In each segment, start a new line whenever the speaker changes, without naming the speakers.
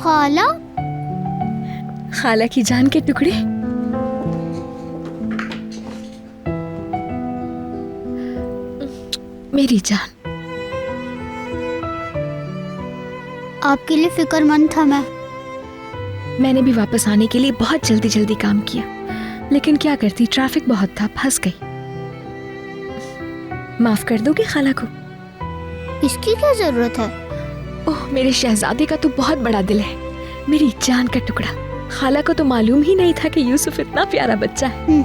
खाला,
खाला की जान के टुकड़े। मेरी जान,
आपके लिए फिक्रमंद था मैं।
मैंने भी वापस आने के लिए बहुत जल्दी जल्दी काम किया, लेकिन क्या करती, ट्रैफिक बहुत था, फंस गई। माफ कर दोगे खाला को?
इसकी क्या जरूरत है?
ओह, मेरे शहजादे का तो बहुत बड़ा दिल है, मेरी जान का टुकड़ा। खाला को तो मालूम ही नहीं था कि यूसुफ इतना प्यारा बच्चा है।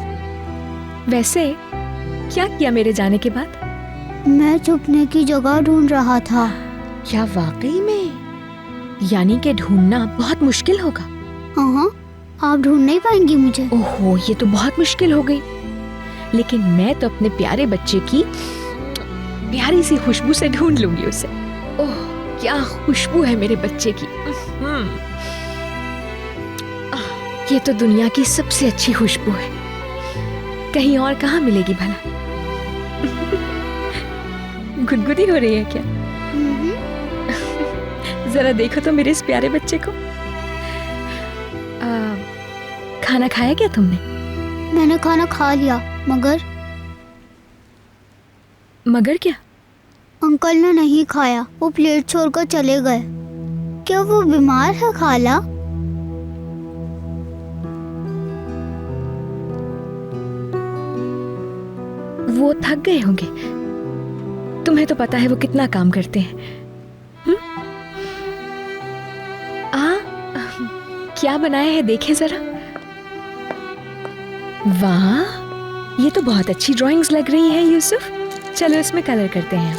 वैसे क्या किया मेरे जाने के बाद?
मैं छुपने की जगह ढूंढ रहा था।
क्या वाकई में? यानी कि ढूंढना बहुत मुश्किल होगा।
हाँ, आप ढूंढ नहीं पाएंगी मुझे।
ओहो, ये तो बहुत मुश्किल हो गई। लेकिन मैं तो अपने प्यारे बच्चे की प्यारी सी खुशबू से ढूंढ लूंगी उसे। ओह, क्या खुशबू है मेरे बच्चे की। ये तो दुनिया की सबसे अच्छी खुशबू है, कहीं और कहाँ मिलेगी भला? गुदगुदी हो रही है क्या? जरा देखो तो मेरे इस प्यारे बच्चे को। खाना खाया क्या तुमने?
मैंने खाना खा लिया,
मगर क्या?
अंकल ने नहीं खाया, वो प्लेट छोड़कर चले गए। क्या वो बीमार है खाला?
वो थक गए होंगे, तुम्हें तो पता है वो कितना काम करते हैं। क्या बनाया है देखें जरा। वाह, ये तो बहुत अच्छी ड्राइंग्स लग रही है यूसुफ। चलो इसमें कलर करते हैं।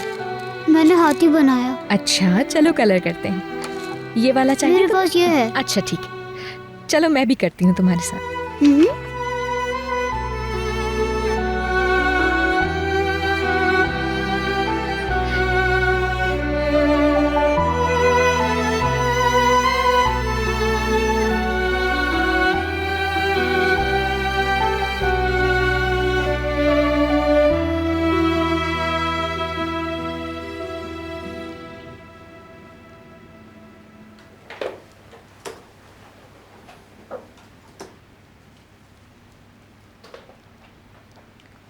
मैंने हाथी बनाया।
अच्छा, चलो कलर करते हैं। ये वाला चाहिए?
मेरे पास ये है।
अच्छा ठीक है, चलो मैं भी करती हूँ तुम्हारे साथ।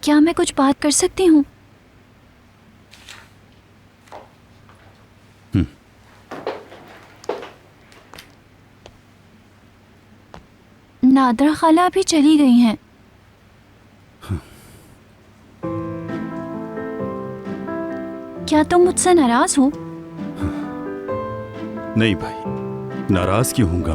क्या मैं कुछ बात कर सकती हूँ? नादरा खाला अभी चली गई हैं। क्या तुम मुझसे नाराज हो?
नहीं भाई, नाराज क्यों होऊंगा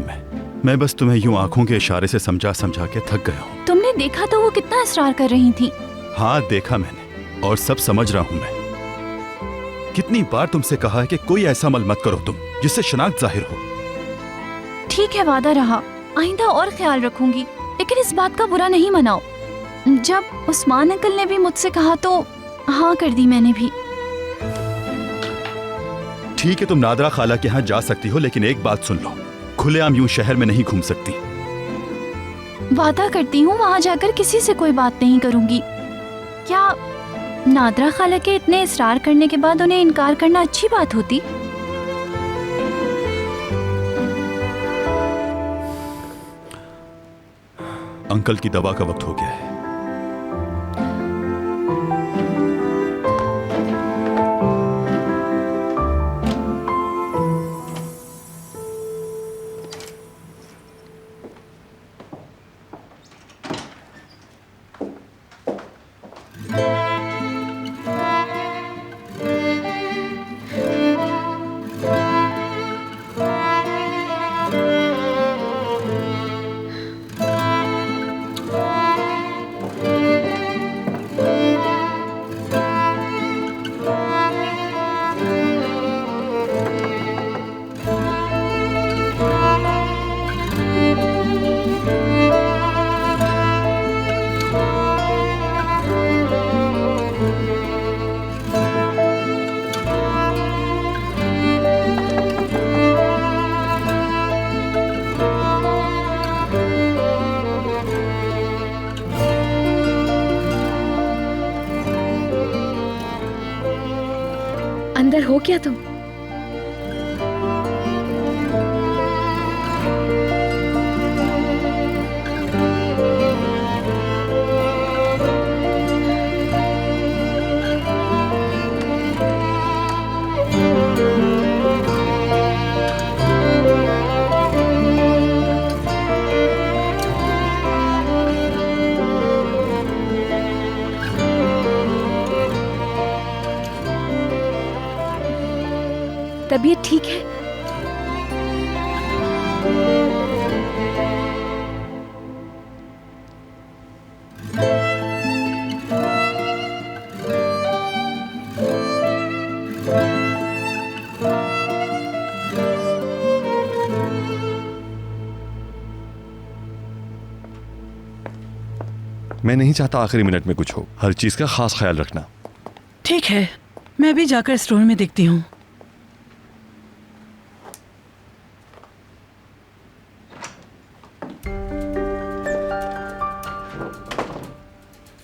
मैं बस तुम्हें यूं आंखों के इशारे से समझा समझा के थक गया हूँ।
तुमने देखा तो वो कितना इसरार कर रही थी।
हाँ देखा मैंने, और सब समझ रहा हूँ मैं। कितनी बार तुमसे कहा है कि कोई ऐसा अमल मत करो तुम जिससे शनाख्त जाहिर हो।
ठीक है, वादा रहा, आइंदा और ख्याल रखूंगी, लेकिन इस बात का बुरा नहीं मनाओ। जब उस्मान अंकल ने भी मुझसे कहा तो हाँ कर दी मैंने भी।
ठीक है, तुम नादरा खाला के यहाँ जा सकती हो, लेकिन एक बात सुन लो, खुलेआम यूं शहर में नहीं घूम सकती।
वादा करती हूँ वहाँ जाकर किसी से कोई बात नहीं करूंगी। क्या नादरा खाला के इतने इसरार करने के बाद उन्हें इनकार करना अच्छी बात होती?
अंकल की दवा का वक्त हो गया है।
बेटर हो क्या तुम? तबीयत ठीक है?
मैं नहीं चाहता आखिरी मिनट में कुछ हो। हर चीज का खास ख्याल रखना।
ठीक है, मैं भी जाकर स्टोर में देखती हूँ।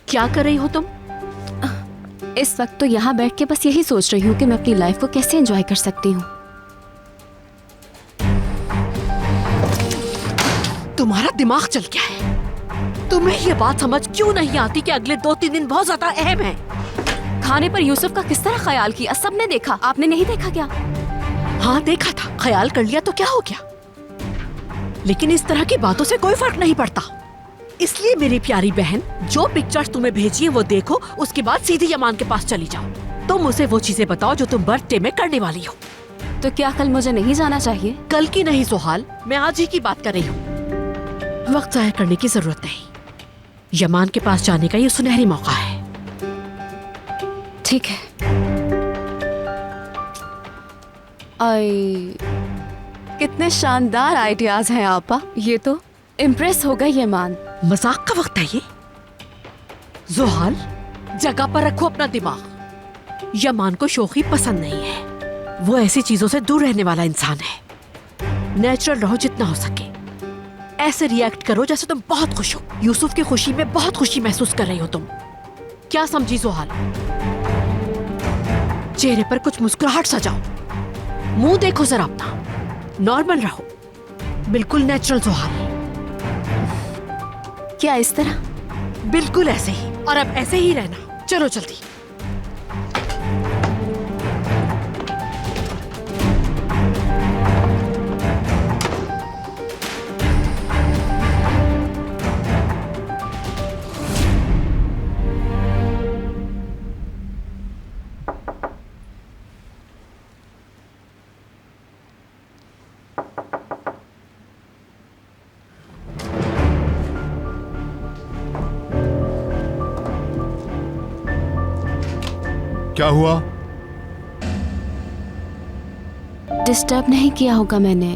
क्या कर रही हो तुम? इस वक्त तो यहाँ बैठ के बस यही सोच रही हूँ कि मैं अपनी लाइफ को कैसे एंजॉय कर सकती हूँ। तुम्हारा दिमाग चल गया है? तुम्हें ये बात समझ क्यों नहीं आती कि अगले 2-3 दिन बहुत ज्यादा अहम है? खाने पर यूसुफ का किस तरह ख्याल किया सबने देखा, आपने नहीं देखा क्या? हाँ देखा था, ख्याल कर लिया तो क्या हो गया? लेकिन इस तरह की बातों से कोई फर्क नहीं पड़ता। इसलिए मेरी प्यारी बहन, जो पिक्चर्स तुम्हें भेजी है वो देखो, उसके बाद सीधे यमान के पास चली जाओ। तुम उसे वो चीजें बताओ जो तुम बर्थडे में करने वाली हो। तो क्या कल मुझे नहीं जाना चाहिए? कल की नहीं सोहाल, मैं आज ही की बात कर रही हूँ। वक्त जाया करने की जरूरत नहीं। यमान के पास जाने का ये सुनहरी मौका है। ठीक है। कितने शानदार आइडियाज हैं आपा। ये तो इम्प्रेस हो गई यमान। मजाक का वक्त है ये। जोहाल, जगह पर रखो अपना दिमाग। यमान को शोखी पसंद नहीं है। वो ऐसी चीजों से दूर रहने वाला इंसान है। नेचुरल रहो जितना हो सके। ऐसे रिएक्ट करो जैसे तुम बहुत खुश हो। यूसुफ की खुशी में बहुत खुशी महसूस कर रही हो तुम। क्या समझी जोहाल? चेहरे पर कुछ मुस्कुराहट सजाओ। मुंह देखो जरा अपना। नॉर्मल रहो, बिल्कुल नेचुरल जोहाल। क्या इस तरह? बिल्कुल ऐसे ही। और अब ऐसे ही रहना। चलो जल्दी।
क्या हुआ?
डिस्टर्ब नहीं किया होगा मैंने?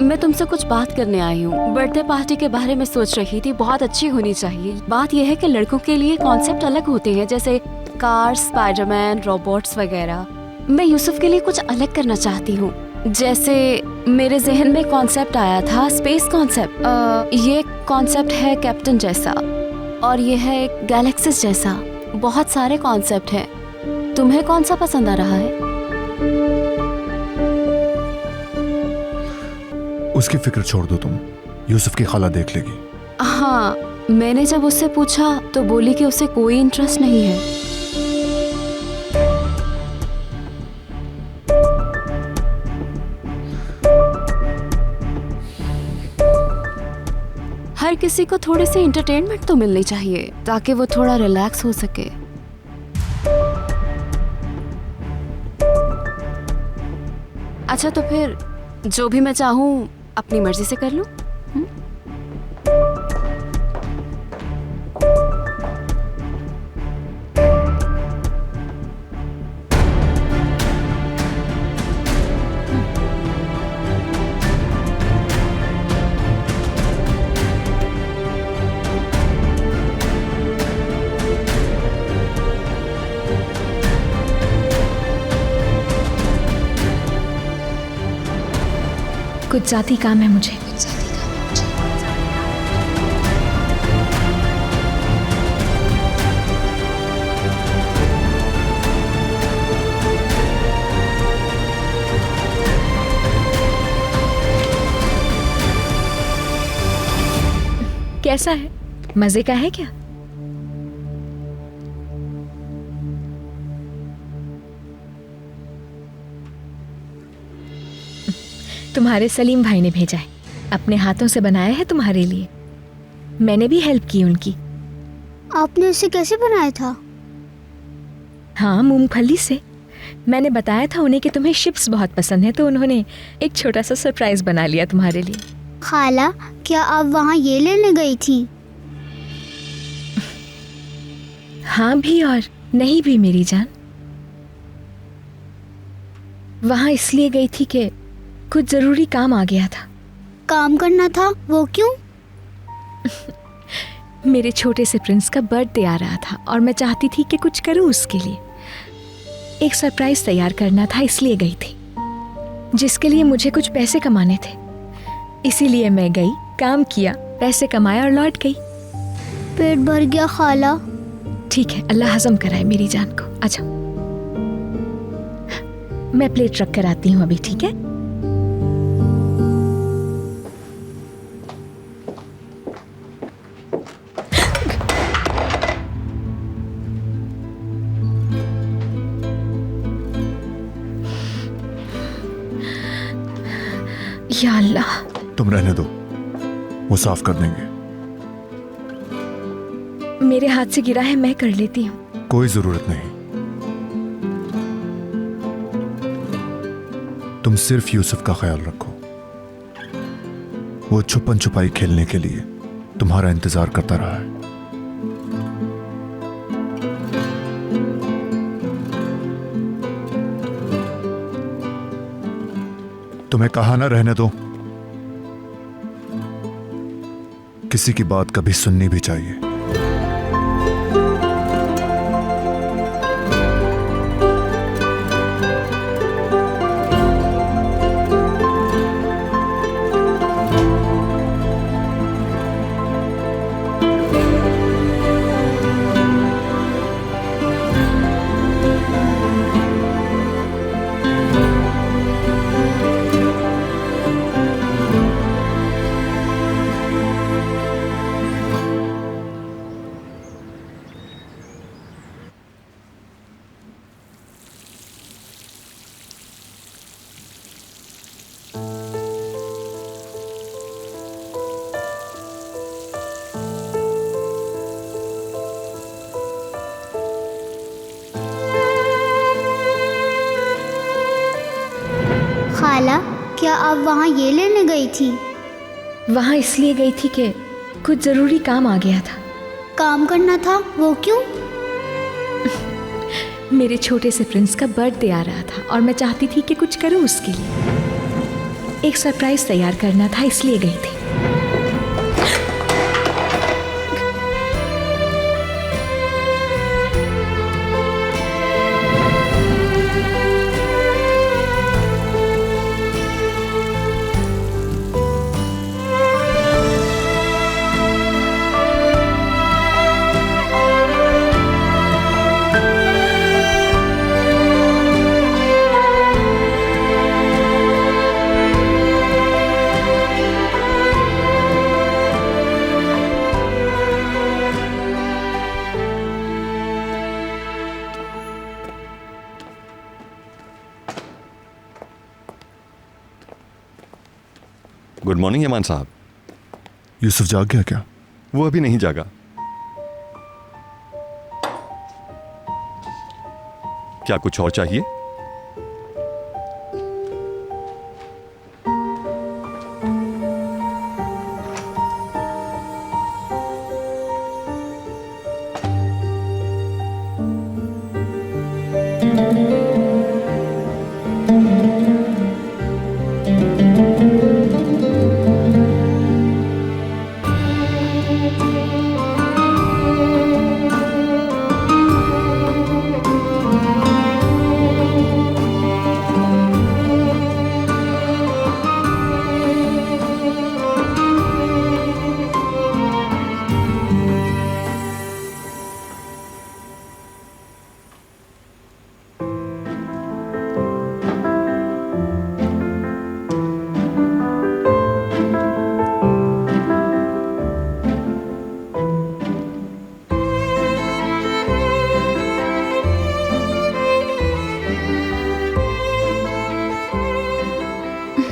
मैं तुमसे कुछ बात करने आई हूँ। बर्थडे पार्टी के बारे में सोच रही थी, बहुत अच्छी होनी चाहिए। बात यह है कि लड़कों के लिए कॉन्सेप्ट अलग होते हैं, जैसे कार्स, स्पाइडरमैन, रोबोट्स वगैरह। मैं यूसुफ के लिए कुछ अलग करना चाहती हूँ। जैसे मेरे जहन में कॉन्सेप्ट आया था स्पेस कॉन्सेप्ट। ये कॉन्सेप्ट है कैप्टन जैसा, और ये है गैलेक्सिस जैसा। बहुत सारे कॉन्सेप्ट हैं। तुम्हें कौन सा पसंद आ रहा है?
उसकी फिक्र छोड़ दो तुम। यूसुफ की खाला देख लेगी।
हाँ, मैंने जब उससे पूछा तो बोली कि उसे कोई इंटरेस्ट नहीं है। हर किसी को थोड़ी सी एंटरटेनमेंट तो मिलनी चाहिए ताकि वो थोड़ा रिलैक्स हो सके। अच्छा तो फिर जो भी मैं चाहूँ अपनी मर्जी से कर लूँ।
कुछ जाती काम है मुझे। कैसा है? मजे का है क्या? तुम्हारे सलीम भाई ने भेजा है, अपने हाथों से बनाया है तुम्हारे लिए। मैंने भी हेल्प की उनकी।
आपने इसे कैसे बनाया था?
हाँ, मूंगफली से। मैंने बताया था उन्हें कि तुम्हें चिप्स बहुत पसंद है, तो उन्होंने एक छोटा सा सरप्राइज बना लिया तुम्हारे लिए।
खाला, क्या आप वहाँ ये लेने गई थी?
हाँ भी और नहीं भी मेरी जान। वहां इसलिए गई थी कि कुछ जरूरी काम आ गया था।
काम करना था, वो क्यों?
मेरे छोटे से प्रिंस का बर्थडे आ रहा था और मैं चाहती थी कि कुछ करूं उसके लिए। एक सरप्राइज तैयार करना था, इसलिए गई थी, जिसके लिए मुझे कुछ पैसे कमाने थे। इसीलिए मैं गई, काम किया, पैसे कमाए और लौट गई।
पेट भर गया खाला।
ठीक है, अल्लाह हजम कराए मेरी जान को। अच्छा, मैं प्लेट रख कर आती हूँ अभी, ठीक है? या अल्लाह।
तुम रहने दो, वो साफ कर देंगे।
मेरे हाथ से गिरा है, मैं कर लेती हूँ।
कोई जरूरत नहीं। तुम सिर्फ यूसुफ का ख्याल रखो। वो छुपन छुपाई खेलने के लिए तुम्हारा इंतजार करता रहा है। तुम्हें कहा ना रहने दो। किसी की बात कभी सुननी भी चाहिए।
खाला, क्या आप वहाँ ये लेने गई थी?
वहां इसलिए गई थी कि कुछ जरूरी काम आ गया था।
काम करना था, वो क्यों?
मेरे छोटे से प्रिंस का बर्थडे आ रहा था और मैं चाहती थी कि कुछ करूं उसके लिए। एक सरप्राइज तैयार करना था, इसलिए गई थी।
गुड मॉर्निंग यमान साहब।
यूसुफ जाग गया क्या?
वो अभी नहीं जागा। क्या कुछ और चाहिए?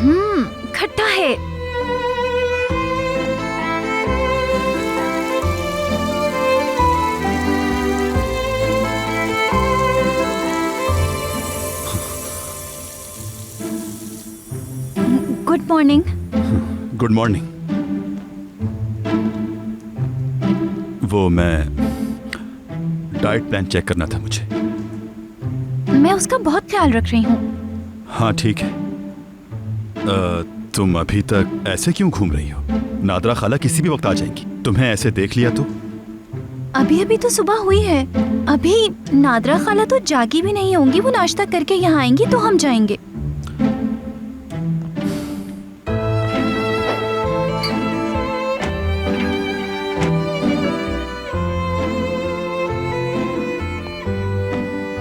खट्टा है। Good morning.
Good morning. वो मैं डाइट प्लान चेक करना था मुझे।
मैं उसका बहुत ख्याल रख रही हूँ।
हाँ ठीक है। तुम अभी तक ऐसे क्यों घूम रही हो? नादरा खाला किसी भी वक्त आ जाएंगी। तुम्हें ऐसे देख लिया तो?
अभी अभी तो सुबह हुई है। अभी नादरा खाला तो जागी भी नहीं होंगी। वो नाश्ता करके यहाँ आएंगी तो हम जाएंगे।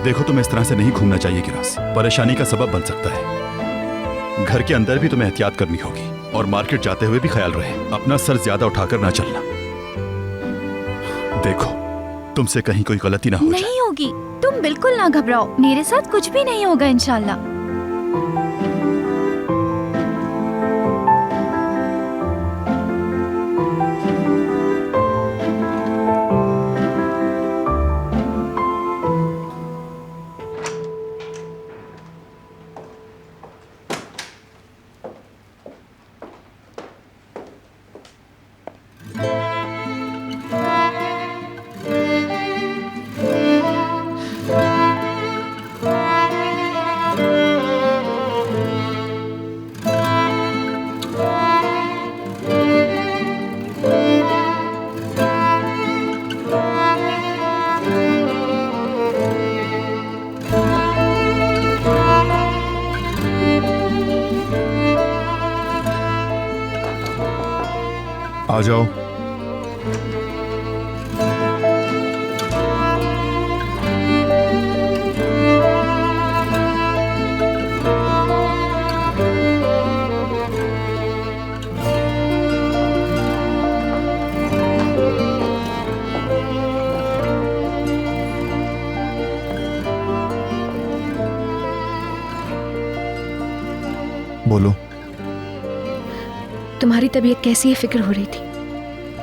देखो, तुम्हें इस तरह से नहीं घूमना चाहिए गिरास। परेशानी का सबब बन सकता है। घर के अंदर भी तुम्हें एहतियात करनी होगी और मार्केट जाते हुए भी ख्याल रहे, अपना सर ज्यादा उठाकर ना चलना। देखो, तुमसे कहीं कोई गलती ना हो जाए।
नहीं होगी। तुम बिल्कुल ना घबराओ। मेरे साथ कुछ भी नहीं होगा इंशाल्लाह।
आ जाओ। बोलो।
तुम्हारी तबीयत कैसी है? फिक्र हो रही थी।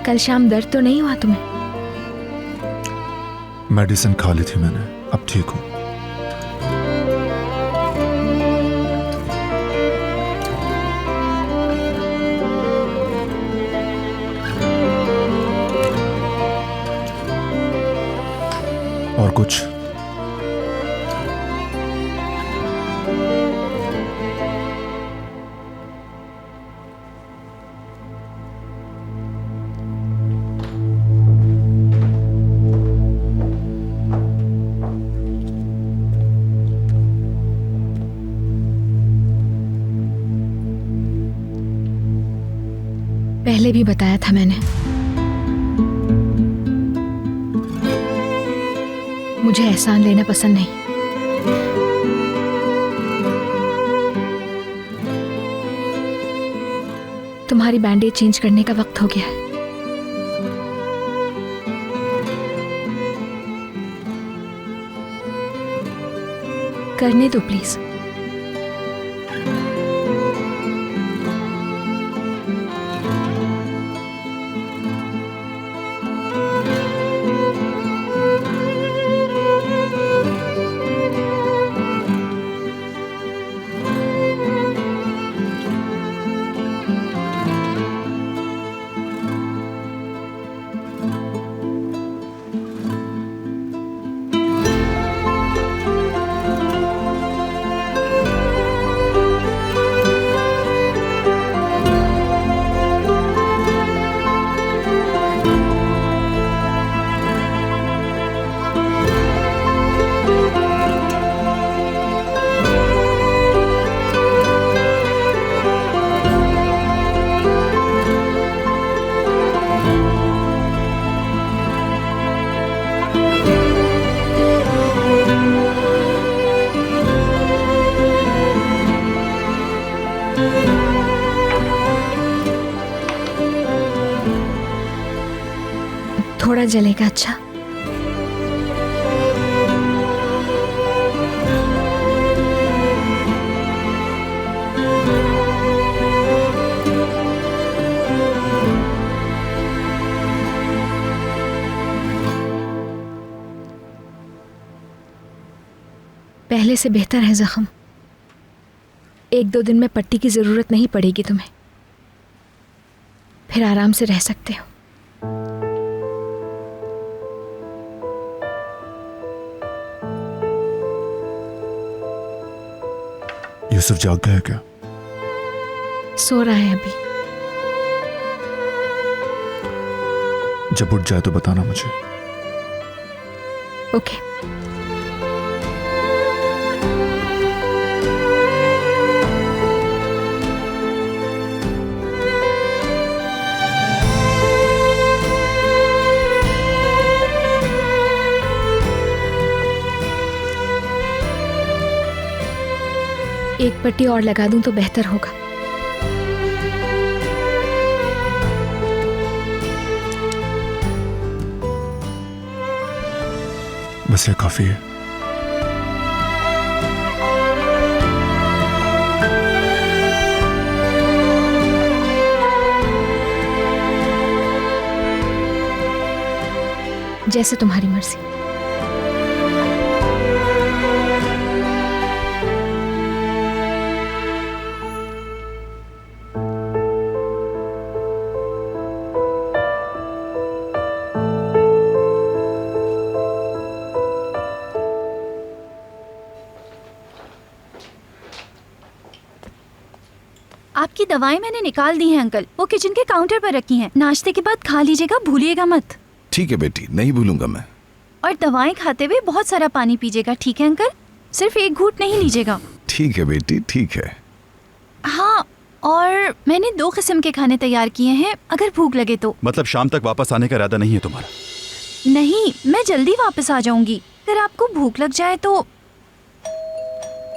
कल शाम दर्द तो नहीं हुआ तुम्हें?
मेडिसिन खा ली थी मैंने, अब ठीक हूँ। और कुछ?
पहले भी बताया था मैंने, मुझे एहसान लेना पसंद नहीं। तुम्हारी बैंडेज चेंज करने का वक्त हो गया है। करने दो प्लीज। थोड़ा जलेगा। अच्छा, पहले से बेहतर है जख्म। 1-2 दिन में पट्टी की जरूरत नहीं पड़ेगी तुम्हें, फिर आराम से रह सकते हो।
यूसुफ जाग गया क्या?
सो रहा है अभी।
जब उठ जाए तो बताना मुझे।
ओके। एक पट्टी और लगा दूं तो बेहतर होगा।
बस ये काफी है।
जैसे तुम्हारी मर्जी।
आपकी दवाएं मैंने निकाल दी हैं अंकल, वो किचन के काउंटर पर रखी हैं। नाश्ते के बाद खा लीजिएगा, भूलिएगा मत।
ठीक है बेटी, नहीं भूलूंगा मैं।
और दवाएं खाते हुए बहुत सारा पानी पीजिएगा, ठीक है अंकल? सिर्फ एक घूंट नहीं लीजिएगा।
ठीक है बेटी, ठीक है।
हाँ, और मैंने 2 किस्म के खाने तैयार किए हैं, अगर भूख लगे तो।
मतलब शाम तक वापस आने का इरादा नहीं है तुम्हारा?
नहीं, मैं जल्दी वापस आ जाऊंगी। अगर आपको भूख लग जाए तो।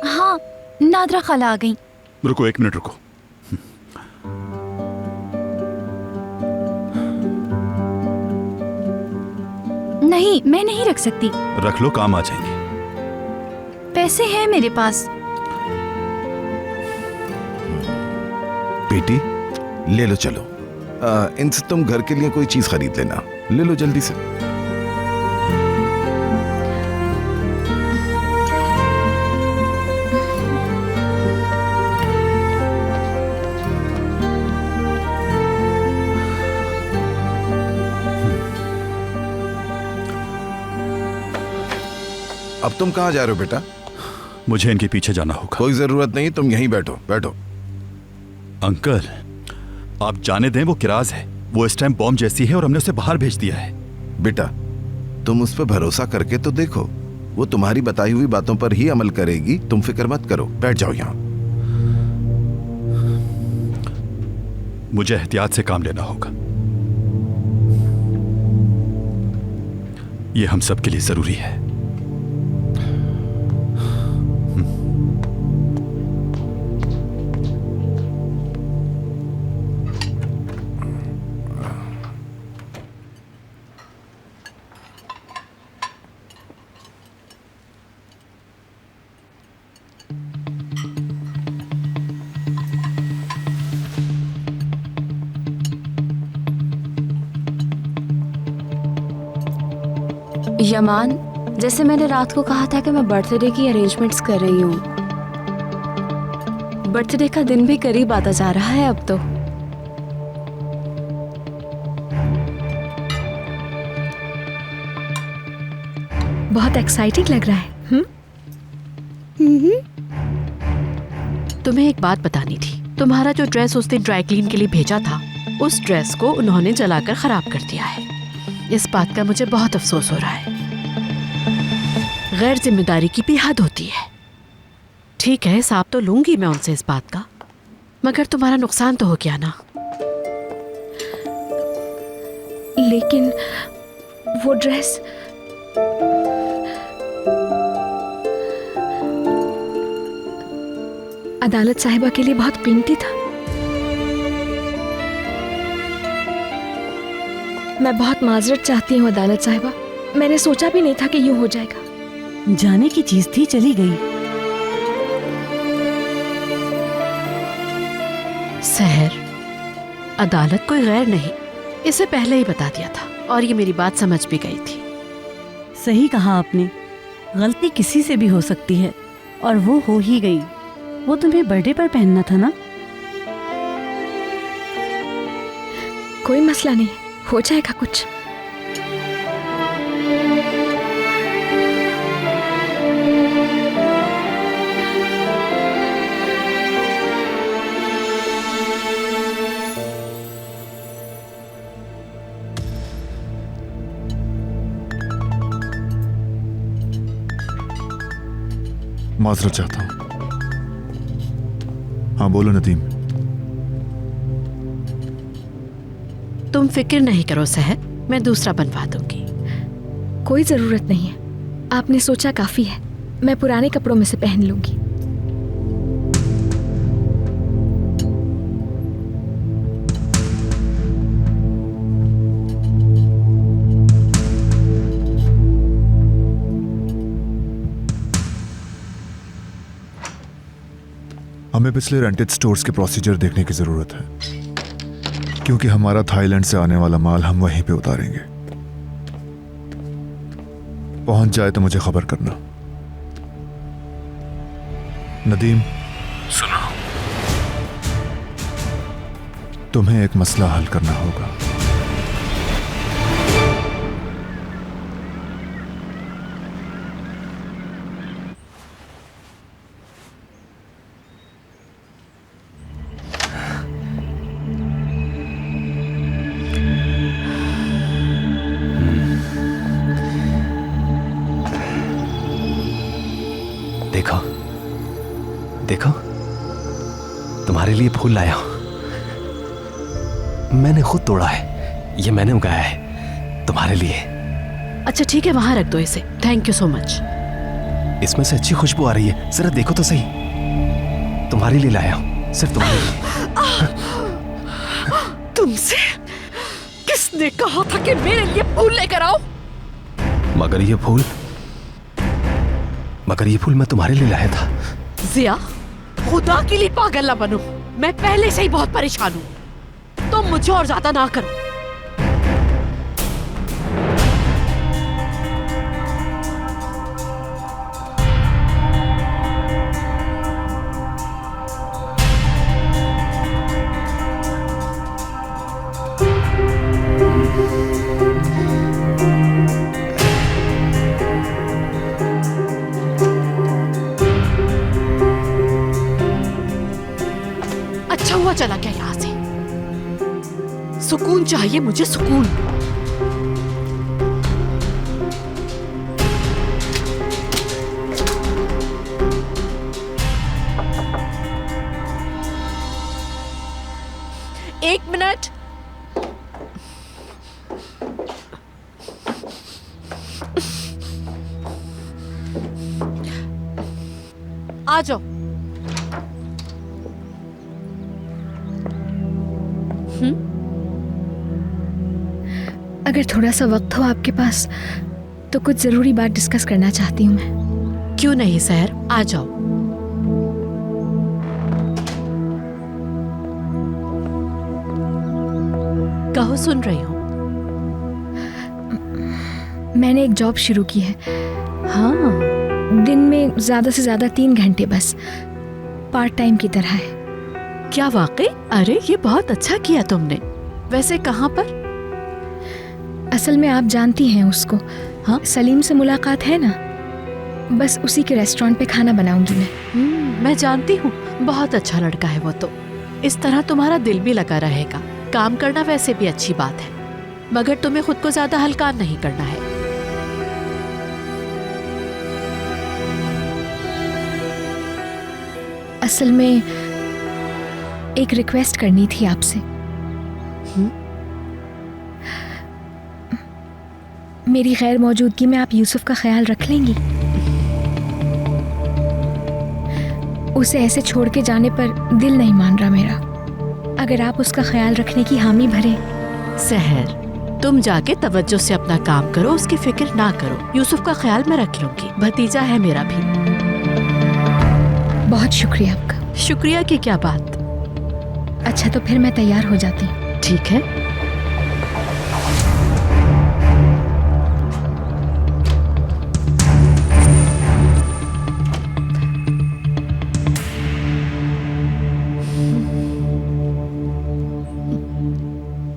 हाँ, नादरा खाला आ गई।
रुको, 1 मिनट रुको।
नहीं, मैं नहीं रख सकती।
रख लो, काम आ जाएंगे।
पैसे हैं मेरे पास।
बेटी ले लो, चलो। इनसे तुम घर के लिए कोई चीज खरीद लेना। ले लो जल्दी से। अब तुम कहाँ जा रहे हो बेटा?
मुझे इनके पीछे जाना होगा।
कोई जरूरत नहीं, तुम यहीं बैठो बैठो।
अंकल, आप जाने दें, वो किराज है। वो इस टाइम बॉम्ब जैसी है और हमने उसे बाहर भेज दिया है।
बेटा, तुम उस पर भरोसा करके तो देखो, वो तुम्हारी बताई हुई बातों पर ही अमल करेगी। तुम फिक्र मत करो, बैठ जाओ यहाँ।
मुझे एहतियात से काम लेना होगा, ये हम सब के लिए जरूरी है।
यमान, जैसे मैंने रात को कहा था कि मैं बर्थडे की अरेंजमेंट्स कर रही हूँ। बर्थडे का दिन भी करीब आता जा रहा है अब तो।
बहुत एक्साइटिंग लग रहा है।
तुम्हें एक बात बतानी थी। तुम्हारा जो ड्रेस उस दिन ड्राई क्लीन के लिए भेजा था, उस ड्रेस को उन्होंने जलाकर खराब कर दिया है। इस बात का मुझे बहुत अफसोस हो रहा है। गैर जिम्मेदारी की भी हद होती है। ठीक है, हिसाब तो लूंगी मैं उनसे इस बात का, मगर तुम्हारा नुकसान तो हो गया ना।
लेकिन वो ड्रेस अदालत साहिबा के लिए बहुत कीमती था। मैं बहुत माजरत चाहती हूँ अदालत साहिबा, मैंने सोचा भी नहीं था कि यूं हो जाएगा।
जाने की चीज थी, चली गई।
सहर, अदालत कोई गैर नहीं, इसे पहले ही बता दिया था और ये मेरी बात समझ भी गई थी।
सही कहा आपने, गलती किसी से भी हो सकती है, और वो हो ही गई। वो तुम्हें बर्थडे पर पहनना था ना?
कोई मसला नहीं, हो जाएगा कुछ।
माजरत चाहता हूँ। हाँ बोलो नदीम।
तुम फिक्र नहीं करो सहर, मैं दूसरा बनवा दूंगी।
कोई जरूरत नहीं है, आपने सोचा काफी है। मैं पुराने कपड़ों में से पहन लूंगी।
हमें पिछले रेंटेड स्टोर्स के प्रोसीजर देखने की जरूरत है, क्योंकि हमारा थाईलैंड से आने वाला माल हम वहीं पे उतारेंगे। पहुंच जाए तो मुझे खबर करना। नदीम सुनो, तुम्हें एक मसला हल करना होगा।
देखो देखो, तुम्हारे लिए फूल लाया हूं। मैंने खुद तोड़ा है, ये मैंने उगाया है तुम्हारे लिए।
अच्छा ठीक है, वहां रख दो इसे। Thank you so much.
इसमें से अच्छी खुशबू आ रही है, जरा देखो तो सही। तुम्हारे लिए लाया हूं, सिर्फ तुम्हारे लिए।
तुमसे किसने कहा था कि मेरे लिए फूल लेकर आओ?
मगर ये फूल मैं तुम्हारे लिए लाया था।
जिया, खुदा के लिए पागल ना बनो। मैं पहले से ही बहुत परेशान हूँ, तुम मुझे और ज्यादा ना करो। अच्छा हुआ चला गया यहां से। सुकून चाहिए मुझे, सुकून। एक मिनट। आ जाओ।
अगर थोड़ा सा वक्त हो आपके पास तो कुछ जरूरी बात डिस्कस करना चाहती हूँ मैं।
क्यों नहीं सहर, आ जाओ। कहो, सुन रही हूँ।
मैंने एक जॉब शुरू की है।
हाँ,
दिन में ज्यादा से ज्यादा 3 घंटे बस, पार्ट टाइम की तरह है।
क्या वाकई? अरे ये बहुत अच्छा किया तुमने। वैसे कहाँ पर?
असल में आप जानती हैं उसको।
हाँ,
सलीम से मुलाकात है ना, बस उसी के रेस्टोरेंट पे खाना बनाऊंगी मैं।
मैं जानती हूँ, बहुत अच्छा लड़का है वो तो। इस तरह तुम्हारा दिल भी लगा रहेगा। काम करना वैसे भी अच्छी बात है, मगर तुम्हें खुद को ज्यादा हल्का नहीं करना है।
असल में एक रिक्वेस्ट करनी थी आपसे। मेरी गैर मौजूदगी में आप यूसुफ का ख्याल रख लेंगी? उसे ऐसे छोड़ के जाने पर दिल नहीं मान रहा मेरा। अगर आप उसका ख्याल रखने की हामी भरे।
सहर, तुम जाके तवज्जो से अपना काम करो, उसकी फिक्र ना करो। यूसुफ का ख्याल मैं रख लूंगी, भतीजा है मेरा भी।
बहुत शुक्रिया आपका।
शुक्रिया की क्या बात।
अच्छा तो फिर मैं तैयार हो जाती हूँ।
ठीक है।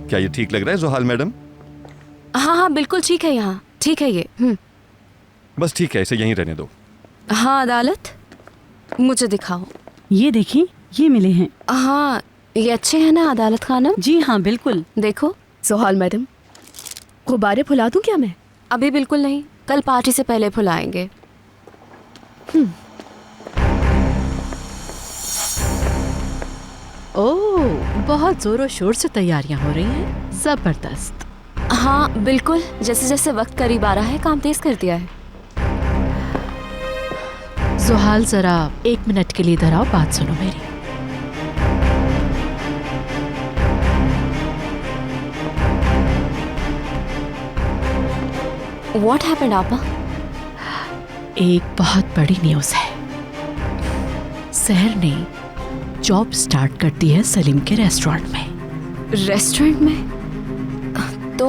क्या ये ठीक लग रहा है जोहाल मैडम?
हाँ हाँ बिल्कुल ठीक है, यहाँ ठीक है ये।
बस ठीक है, इसे यहीं रहने दो।
हाँ अदालत, मुझे दिखाओ।
ये देखिए, ये मिले हैं।
हाँ ये अच्छे हैं ना अदालत खानम?
जी हाँ बिल्कुल।
देखो।
जोहाल मैडम, गुब्बारे फुला दूं क्या मैं?
अभी बिल्कुल नहीं, कल पार्टी से पहले फुलाएंगे।
ओह, बहुत जोरों शोर से तैयारियां हो रही हैं। जबरदस्त।
हाँ बिल्कुल, जैसे जैसे वक्त करीब आ रहा है काम तेज कर दिया है।
जोहाल जरा 1 मिनट के लिए इधर आओ, बात सुनो मेरी।
What happened आपा?
एक बहुत बड़ी न्यूज है। सहर ने जॉब स्टार्ट कर दी है सलीम के रेस्टोरेंट में।
रेस्टोरेंट में? तो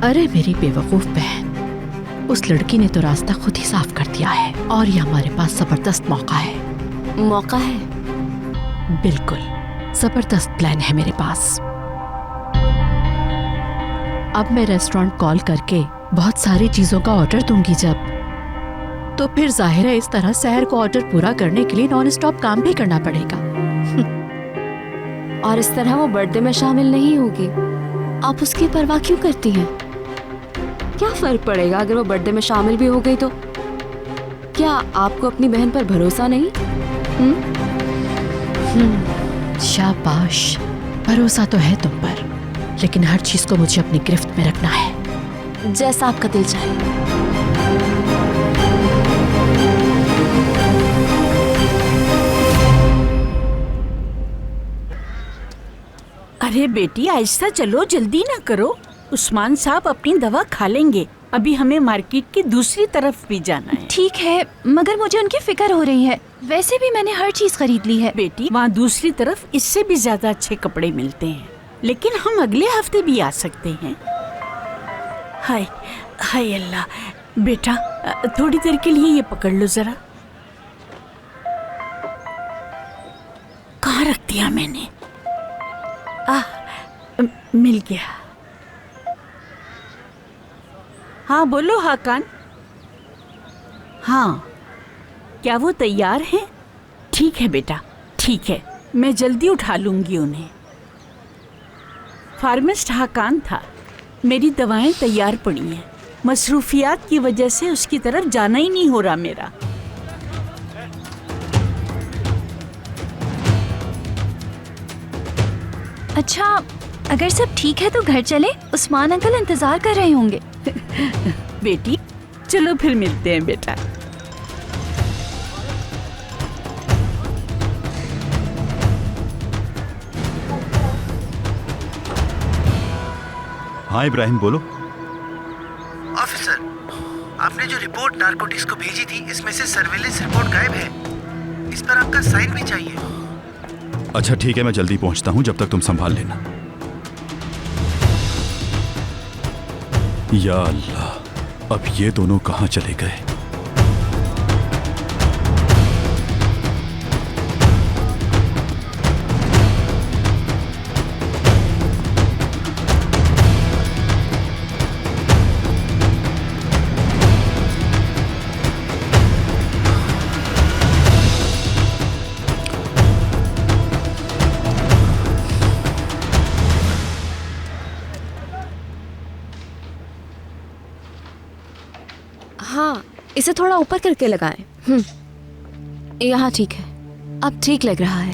अरे मेरी बेवकूफ बहन, उस लड़की ने तो रास्ता खुद ही साफ कर दिया है और ये हमारे पास जबरदस्त मौका है।
मौका है?
बिल्कुल, जबरदस्त प्लान है मेरे पास। अब मैं रेस्टोरेंट कॉल करके बहुत सारी चीजों का ऑर्डर दूंगी जब, तो फिर जाहिर है इस तरह सहर को ऑर्डर पूरा करने के लिए नॉन स्टॉप काम भी करना पड़ेगा।
और इस तरह वो बर्थडे में शामिल नहीं होगी। आप उसकी परवाह क्यों करती हैं? क्या फर्क पड़ेगा अगर वो बर्थडे में शामिल भी हो गई तो? क्या आपको अपनी बहन पर भरोसा नहीं?
शाबाश, भरोसा तो है तुम पर, लेकिन हर चीज को मुझे अपनी गिरफ्त में रखना है।
जैसा आपका दिल चाहे।
अरे बेटी आहिस्ता चलो, जल्दी ना करो। उस्मान साहब अपनी दवा खा लेंगे। अभी हमें मार्केट की दूसरी तरफ भी जाना है।
ठीक है, मगर मुझे उनकी फिक्र हो रही है। वैसे भी मैंने हर चीज खरीद ली है।
बेटी वहाँ दूसरी तरफ इससे भी ज्यादा अच्छे कपड़े मिलते हैं, लेकिन हम अगले हफ्ते भी आ सकते हैं। हाय हाय अल्लाह। बेटा थोड़ी देर के लिए ये पकड़ लो जरा। कहाँ रख दिया मैंने? मिल गया। हाँ बोलो हाकान। हाँ, क्या वो तैयार हैं? ठीक है बेटा, ठीक है, मैं जल्दी उठा लूंगी उन्हें। फार्मिस्ट हाकान था। मेरी दवाएं तैयार पड़ी हैं। मसरूफियात की वजह से उसकी तरफ जाना ही नहीं हो रहा मेरा।
अच्छा, अगर सब ठीक है तो घर चले। उस्मान अंकल इंतजार कर रहे होंगे।
बेटी चलो फिर मिलते हैं बेटा।
हाँ इब्राहिम बोलो।
ऑफिसर, आपने जो रिपोर्ट नारकोटिक्स को भेजी थी, इसमें से सर्विलेंस रिपोर्ट गायब है। इस पर आपका साइन भी चाहिए।
अच्छा ठीक है, मैं जल्दी पहुंचता हूं, जब तक तुम संभाल लेना। या अल्लाह, अब ये दोनों कहां चले गए?
हाँ, इसे थोड़ा ऊपर करके लगाएं। यहाँ ठीक है, अब ठीक लग रहा है।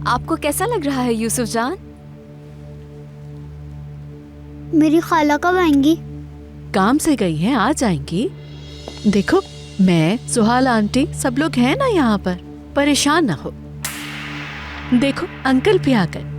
आपको कैसा लग रहा है यूसुफ जान?
मेरी खाला कब आएंगी?
काम से गई हैं, आ जाएंगी। देखो, मैं, सुहाल आंटी, सब लोग हैं ना यहाँ पर। परेशान ना हो। देखो अंकल भी आ गए।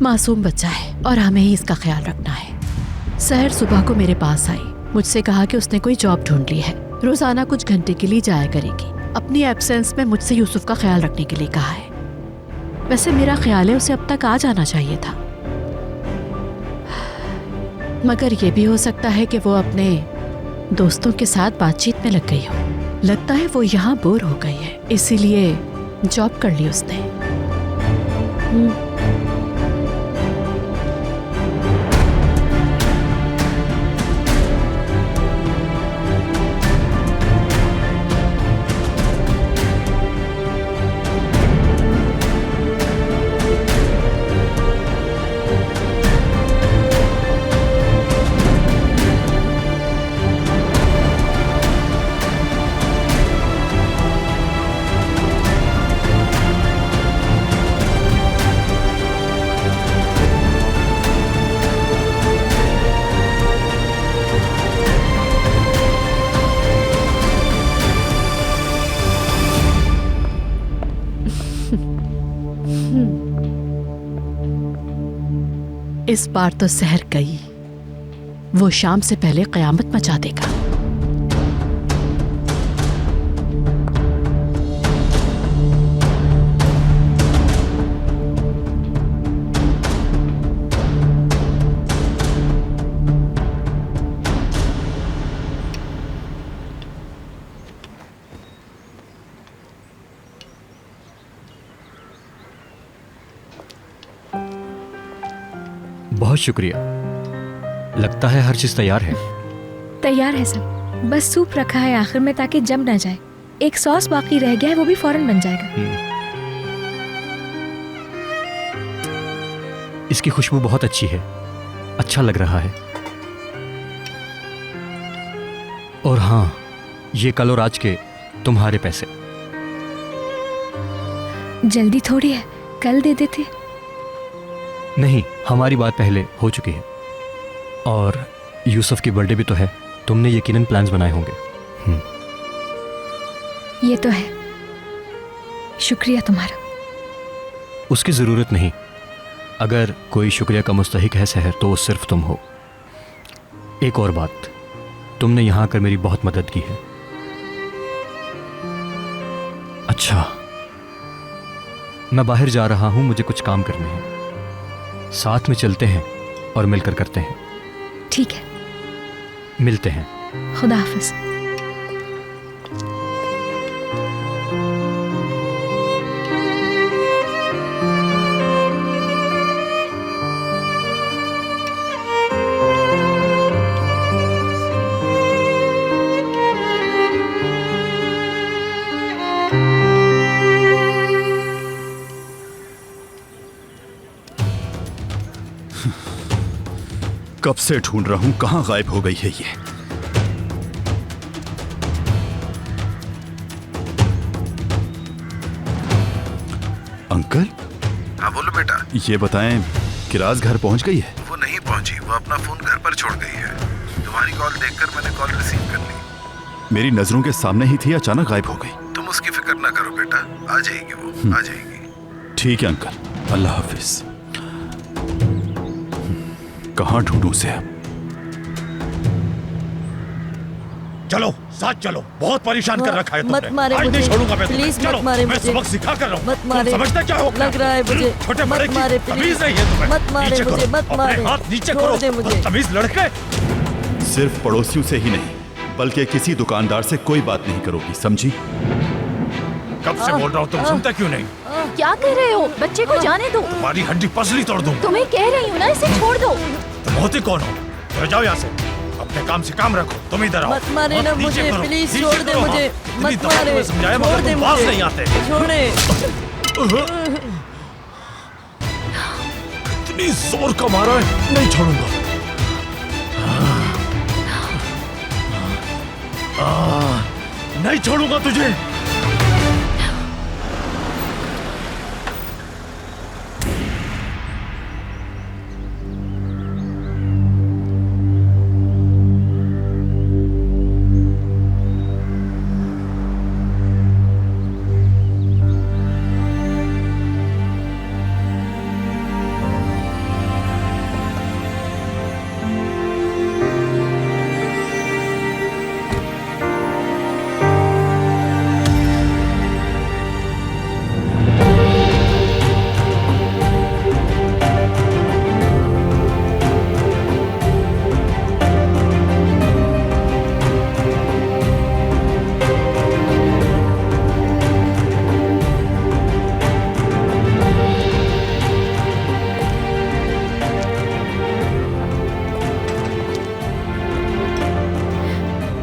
मासूम बच्चा है और हमें ही इसका ख्याल रखना है। सहर सुबह को मेरे पास आई, मुझसे कहा कि उसने कोई जॉब ढूंढ ली है, रोजाना कुछ घंटे के लिए जाया करेगी। अपनी एब्सेंस में मुझसे यूसुफ का ख्याल रखने के लिए कहा है। वैसे मेरा ख्याल है उसे अब तक आ जाना चाहिए था, मगर यह भी हो सकता है कि वो अपने दोस्तों के साथ बातचीत में लग गई हो। लगता है वो यहाँ बोर हो गई है, इसीलिए जॉब कर ली उसने। इस बार तो सहर गई, वो शाम से पहले कयामत मचा देगा।
बहुत शुक्रिया। लगता है हर चीज तैयार है।
तैयार है सब, बस सूप रखा है आखिर में ताकि जम ना जाए। एक सॉस बाकी रह गया है, वो भी फौरन बन जाएगा।
इसकी खुशबू बहुत अच्छी है, अच्छा लग रहा है। और हाँ, ये कल और आज के तुम्हारे पैसे।
जल्दी थोड़ी है, कल दे देते।
नहीं, हमारी बात पहले हो चुकी है। और यूसुफ की बर्थडे भी तो है, तुमने यकीनन प्लान्स बनाए होंगे।
ये तो है, शुक्रिया तुम्हारा।
उसकी जरूरत नहीं। अगर कोई शुक्रिया का मुस्तहिक है सहर, तो वो सिर्फ तुम हो। एक और बात, तुमने यहां आकर मेरी बहुत मदद की है। अच्छा, मैं बाहर जा रहा हूं, मुझे कुछ काम करने हैं। साथ में चलते हैं और मिलकर करते हैं।
ठीक है,
मिलते हैं।
खुदा हाफिज।
कब से ढूंढ रहा हूं, कहां गायब हो गई है ये। अंकल।
हाँ बोलो बेटा।
ये बताएं, किराज घर पहुंच गई है?
वो नहीं पहुंची, वो अपना फोन घर पर छोड़ गई है। तुम्हारी कॉल देखकर मैंने कॉल रिसीव कर ली।
मेरी नजरों के सामने ही थी, अचानक गायब हो गई।
तुम उसकी फिक्र ना करो बेटा, आ जाएगी वो, आ जाएगी।
ठीक है अंकल, अल्लाह हाफिज। कहां ढूंढूं उसे अब?
चलो साथ चलो, बहुत परेशान कर रखा है तुमने।
मत मारे
आज
मुझे,
नहीं छोड़ूंगा मैं तुम्हें।
प्लीज
चलो,
मत मारे
मैं
मुझे।
सबक सिखा कर रहा हूँ।
मत मारे,
समझते क्या हो?
लग रहा है मुझे।
छोटे बड़े
मत मारे,
की
प्लीज।
तमीज नहीं है तुम्हें।
मत मारे
नीचे
मुझे,
करो,
मत
अपने
मारे।
हाथ नीचे
छोड़
करो।
दे मुझे।
तमीज लड़के।
सिर्फ पड़ोसियों से ही नहीं, बल्कि किसी दुकानदार से कोई बात नहीं करोगी, समझी?
कब से बोल रहा हूँ, तुम सुनते क्यों नहीं?
क्या कर रहे हो? बच्चे को जाने दो।
तुम्हारी हड्डी पसली तोड़ दूँ।
तुम्हें कह रही हूँ ना, इसे छोड़ दो।
तुम होते कौन हो? चले जाओ यहाँ से, अपने काम से काम रखो। तुम इधर आओ।
मत मारे ना
हाथ नीचे
मुझे,
करो,
प्लीज
नीचे
छोड़ दे
करो,
मुझे।
हाथ।
मत
इतनी दफा
मारे,
तुम्हें समझाया,
छोड़
मगर
दे
तुम पास
मुझे।
नहीं आते।
छोड़े।
इतनी जोर का मारा है, नहीं छोड़ूंगा। नहीं छोड़ूंगा तुझे।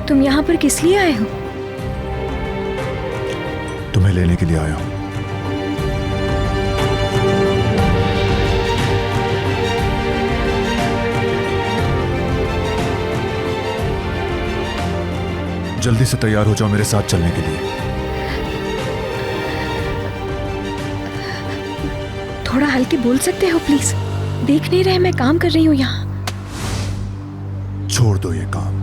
तुम यहाँ पर किस लिए आए हो?
तुम्हें लेने के लिए आया हूं। जल्दी से तैयार हो जाओ मेरे साथ चलने के लिए।
थोड़ा हल्के बोल सकते हो प्लीज? देख नहीं रहे मैं काम कर रही हूँ यहाँ।
छोड़ दो ये काम।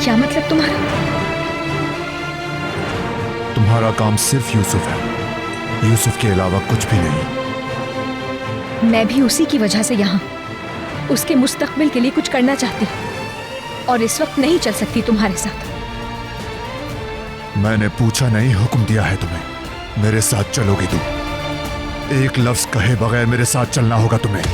क्या मतलब तुम्हारा?
तुम्हारा काम सिर्फ यूसुफ है, यूसुफ के अलावा कुछ भी नहीं।
मैं भी उसी की वजह से यहाँ उसके मुस्तकबिल के लिए कुछ करना चाहती हूँ और इस वक्त नहीं चल सकती तुम्हारे साथ।
मैंने पूछा नहीं, हुक्म दिया है तुम्हें। मेरे साथ चलोगी तुम? एक लफ्ज कहे बगैर मेरे साथ चलना होगा तुम्हें।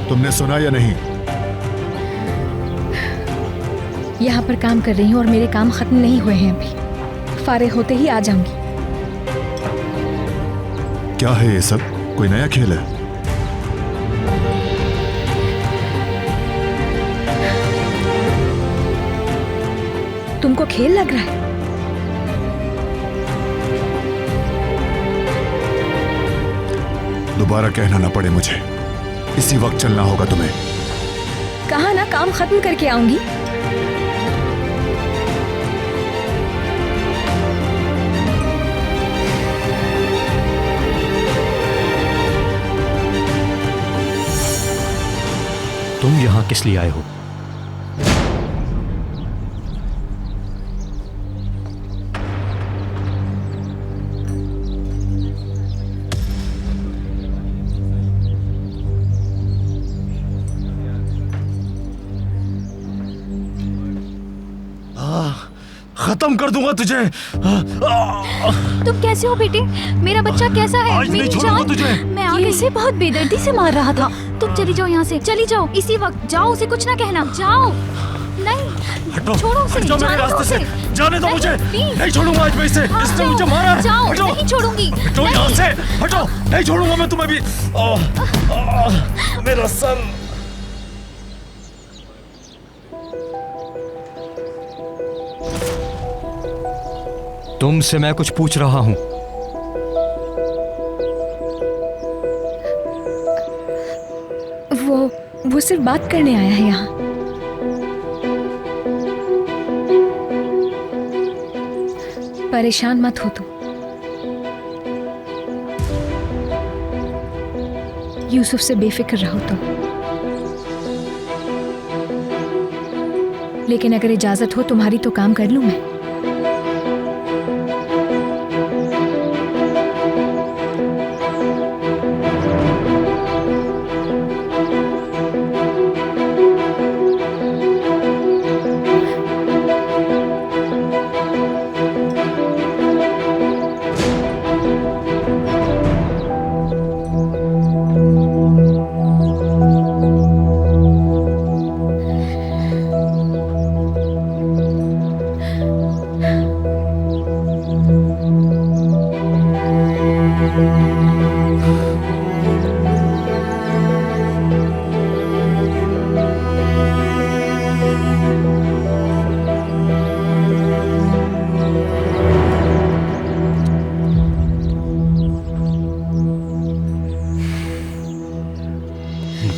तुमने सुना या नहीं?
यहाँ पर काम कर रही हूँ और मेरे काम खत्म नहीं हुए हैं अभी। फारिग होते ही आ जाऊंगी।
क्या है ये सब? कोई नया खेल है?
तुमको खेल लग रहा है?
दोबारा कहना ना पड़े मुझे, इसी वक्त चलना होगा तुम्हें।
कहा ना काम खत्म करके आऊंगी।
तुम यहाँ किस लिए आए हो?
खत्म कर दूंगा तुझे।
तुम कैसे हो बेटे? मेरा बच्चा कैसा है?
आज नहीं
मेरी
छोड़ूंगा
जान।
तुझे।
मैं आगे से बहुत बेदर्दी से मार रहा था। तुम चली जाओ यहाँ से, चली जाओ इसी वक्त। जाओ, उसे कुछ ना कहना। जाओ। नहीं,
हटो,
छोड़ो उसे,
हट जाओ मेरे
जाने दो
रास्ते से।
उसे।
जाने दो
नहीं,
मुझे।
प्लीज।
नहीं छोड़ूंगा आज मैं इसे। इसने
जाओ,
मुझे मारा है।
जाओ,
हटो।
नहीं छोड़ूंगी।
हटो यहाँ से, हटो। नहीं छोड़ूंगा मैं तुम्हें भी। मेरा सर।
तुमसे मैं कुछ पूछ रहा हूं।
वो सिर्फ बात करने आया है यहाँ। परेशान मत हो तुम। यूसुफ से बेफिक्र रहो तुम। लेकिन अगर इजाजत हो तुम्हारी तो काम कर लूं मैं।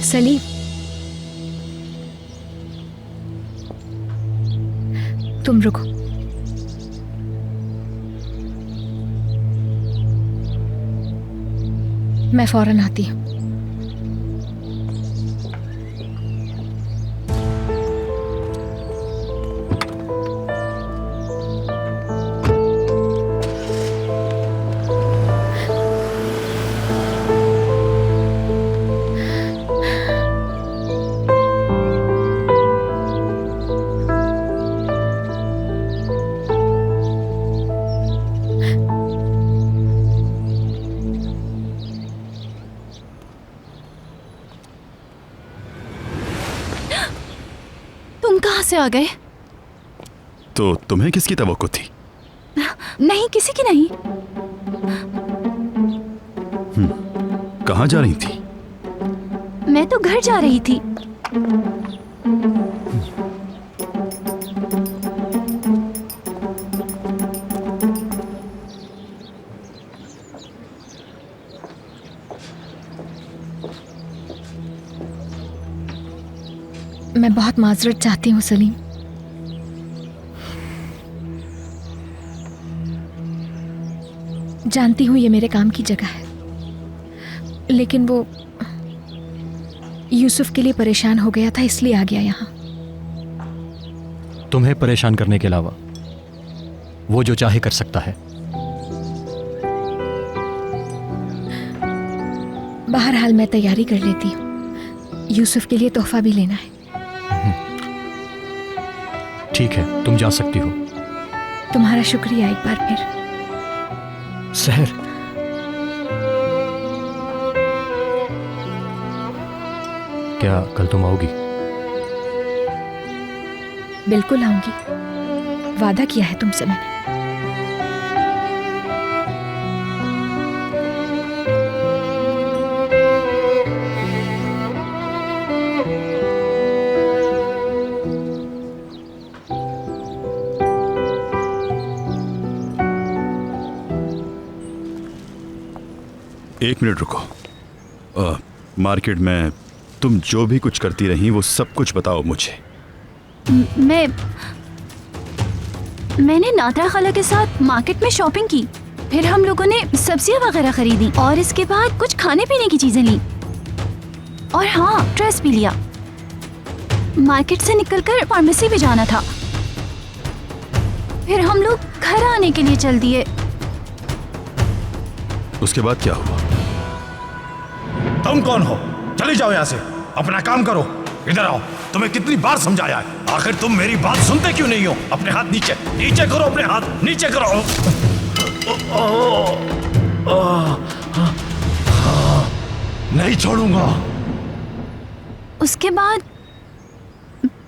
सलीम, तुम रुको। मैं फौरन आती हूँ।
से आ गए।
तो तुम्हें किसकी तवक्को थी?
नहीं, किसी की नहीं।
कहाँ जा रही थी?
मैं तो घर जा रही थी।
मैं बहुत माजरत चाहती हूँ सलीम। जानती हूँ ये मेरे काम की जगह है, लेकिन वो यूसुफ के लिए परेशान हो गया था, इसलिए आ गया यहाँ।
तुम्हें परेशान करने के अलावा वो जो चाहे कर सकता है।
बहरहाल मैं तैयारी कर लेती हूँ, यूसुफ के लिए तोहफा भी लेना है।
ठीक है, तुम जा सकती हो।
तुम्हारा शुक्रिया एक बार फिर।
सहर, क्या कल तुम आओगी?
बिल्कुल आऊंगी, वादा किया है तुमसे मैंने।
एक मिनट रुको। मार्केट में तुम जो भी कुछ करती रही वो सब कुछ बताओ मुझे।
मैंने नादरा खाला के साथ मार्केट में शॉपिंग की, फिर हम लोगों ने सब्जियां वगैरह खरीदी और इसके बाद कुछ खाने पीने की चीजें ली, और हाँ, ड्रेस भी लिया। मार्केट से निकलकर फार्मेसी भी जाना था, फिर हम लोग घर आने के लिए चल दिए।
उसके बाद क्या हुआ?
तुम कौन हो? चली जाओ यहाँ से, अपना काम करो। इधर आओ, तुम्हें कितनी बार समझाया है, आखिर तुम मेरी बात सुनते क्यों नहीं हो? अपने हाथ नीचे नीचे करो, अपने हाथ नीचे करो। नहीं छोड़ूंगा।
उसके बाद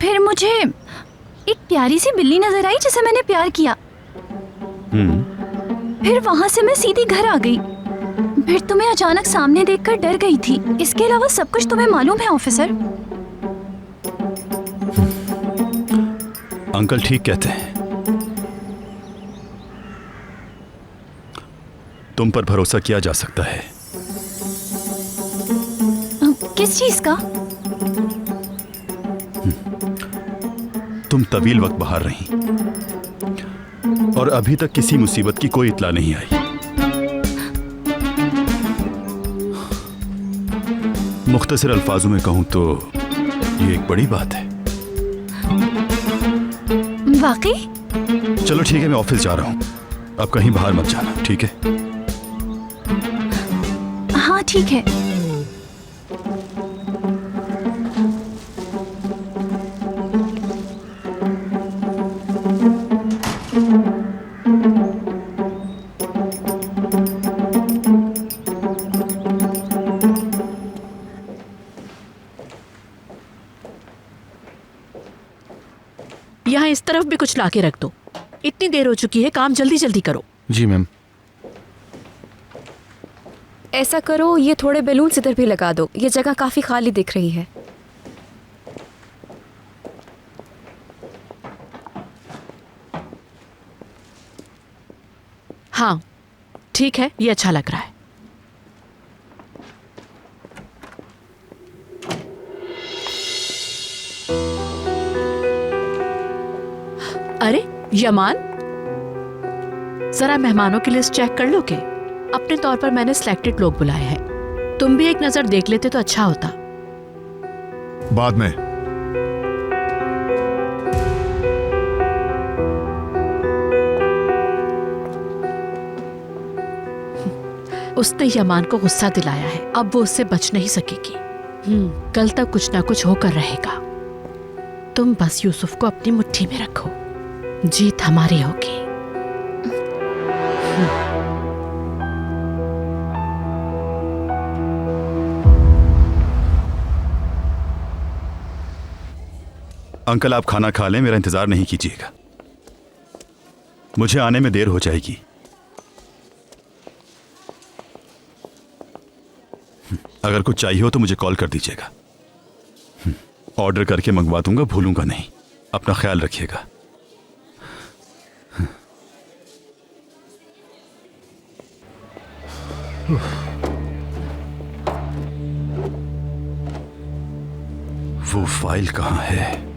फिर मुझे एक प्यारी सी बिल्ली नजर आई जिसे मैंने प्यार किया। फिर वहां से मैं सीधी घर आ गई। फिर तुम्हें अचानक सामने देखकर डर गई थी। इसके अलावा सब कुछ तुम्हें मालूम है ऑफिसर।
अंकल ठीक कहते हैं, तुम पर भरोसा किया जा सकता है।
किस चीज का?
तुम तवील वक्त बाहर रही और अभी तक किसी मुसीबत की कोई इत्ला नहीं आई। मुख्तसर अल्फाजों में कहूं तो ये एक बड़ी बात है।
वाकई?
चलो ठीक है, मैं ऑफिस जा रहा हूं, अब कहीं बाहर मत जाना, ठीक है?
हाँ ठीक है।
यहाँ इस तरफ भी कुछ लाके रख दो। इतनी देर हो चुकी है, काम जल्दी जल्दी करो।
जी मैम।
ऐसा करो, ये थोड़े बैलून इधर भी लगा दो, ये जगह काफी खाली दिख रही है।
हाँ ठीक है, ये अच्छा लग रहा है। अरे यमान, जरा मेहमानों की लिस्ट चेक कर लो के? अपने तौर पर मैंने सिलेक्टेड लोग बुलाए हैं, तुम भी एक नजर देख लेते तो अच्छा होता।
बाद में।
उसने यमान को गुस्सा दिलाया है, अब वो उससे बच नहीं सकेगी। कल तक कुछ ना कुछ होकर रहेगा। तुम बस यूसुफ को अपनी मुट्ठी में रखो, जीत हमारी होगी।
अंकल आप खाना खा लें, मेरा इंतजार नहीं कीजिएगा, मुझे आने में देर हो जाएगी। अगर कुछ चाहिए हो तो मुझे कॉल कर दीजिएगा। ऑर्डर करके मंगवा दूंगा, भूलूंगा नहीं। अपना ख्याल रखिएगा। वो फाइल कहाँ है?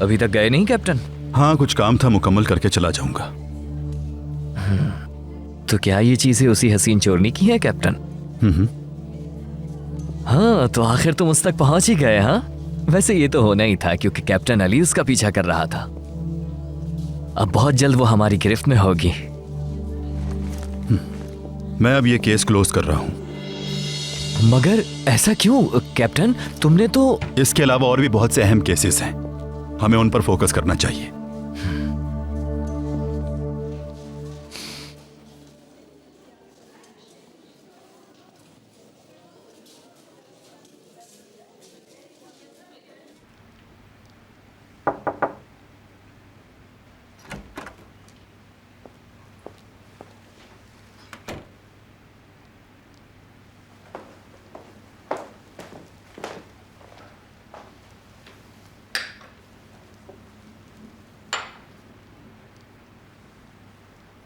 अभी तक गए नहीं कैप्टन?
हाँ, कुछ काम था, मुकम्मल करके चला जाऊंगा।
तो क्या ये चीजें उसी हसीन चोरनी की है कैप्टन? हाँ, तो आखिर तुम उस तक पहुंच ही गए। हाँ, वैसे ये तो होना ही था क्योंकि कैप्टन अली उसका पीछा कर रहा था। अब बहुत जल्द वो हमारी गिरफ्त में होगी।
मैं अब ये केस क्लोज कर रहा हूं।
मगर ऐसा क्यों कैप्टन? तुमने तो
इसके अलावा और भी बहुत से अहम केसेस हैं, हमें उन पर फोकस करना चाहिए।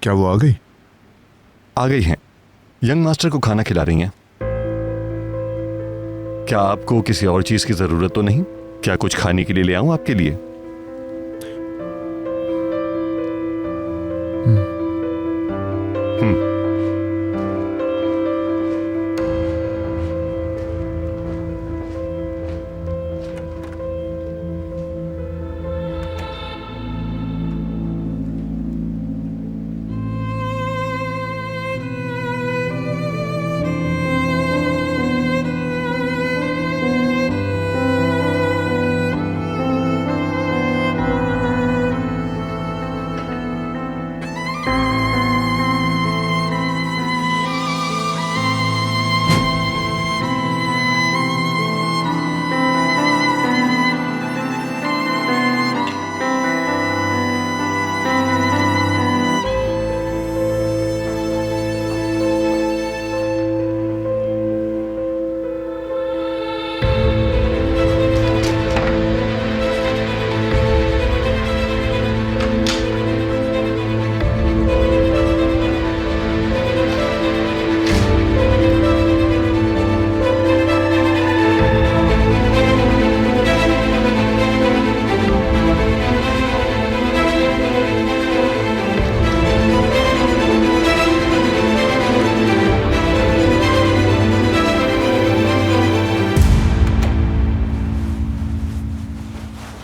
क्या वो आ गई?
आ गई हैं। यंग मास्टर को खाना खिला रही हैं। क्या आपको किसी और चीज की जरूरत तो नहीं? क्या कुछ खाने के लिए ले आऊं आपके लिए?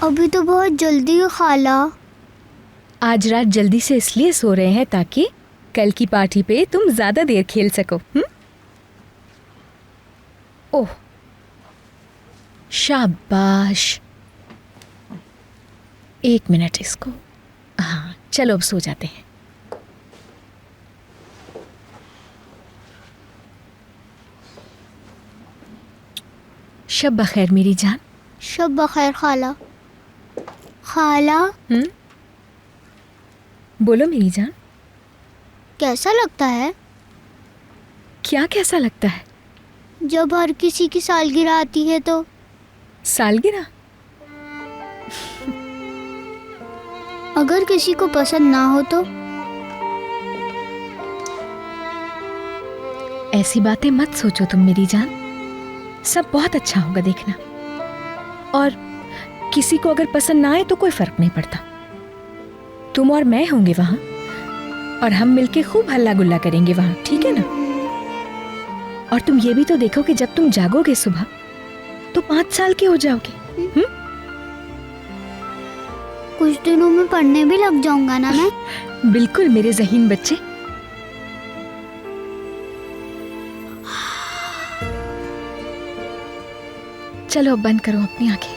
अभी तो बहुत जल्दी है खाला।
आज रात जल्दी से इसलिए सो रहे हैं ताकि कल की पार्टी पे तुम ज्यादा देर खेल सको। ओह, शाबाश। 1 मिनट इसको। हाँ, चलो अब सो जाते हैं। शब बखैर मेरी जान।
शब बखैर खाला। खाला,
बोलो मेरी जान।
कैसा लगता है?
क्या कैसा लगता है?
जब हर किसी की सालगिरह आती है तो।
सालगिरह?
अगर किसी को पसंद ना हो तो?
ऐसी बातें मत सोचो तुम मेरी जान, सब बहुत अच्छा होगा देखना। और किसी को अगर पसंद ना आए तो कोई फर्क नहीं पड़ता, तुम और मैं होंगे वहां और हम मिलके खूब हल्ला गुल्ला करेंगे वहाँ, ठीक है ना? और तुम ये भी तो देखो कि जब तुम जागोगे सुबह तो 5 साल के हो जाओगे।
कुछ दिनों में पढ़ने भी लग जाऊंगा ना मैं?
बिल्कुल मेरे ज़हीन बच्चे। चलो अब बंद करो अपनी आंखें।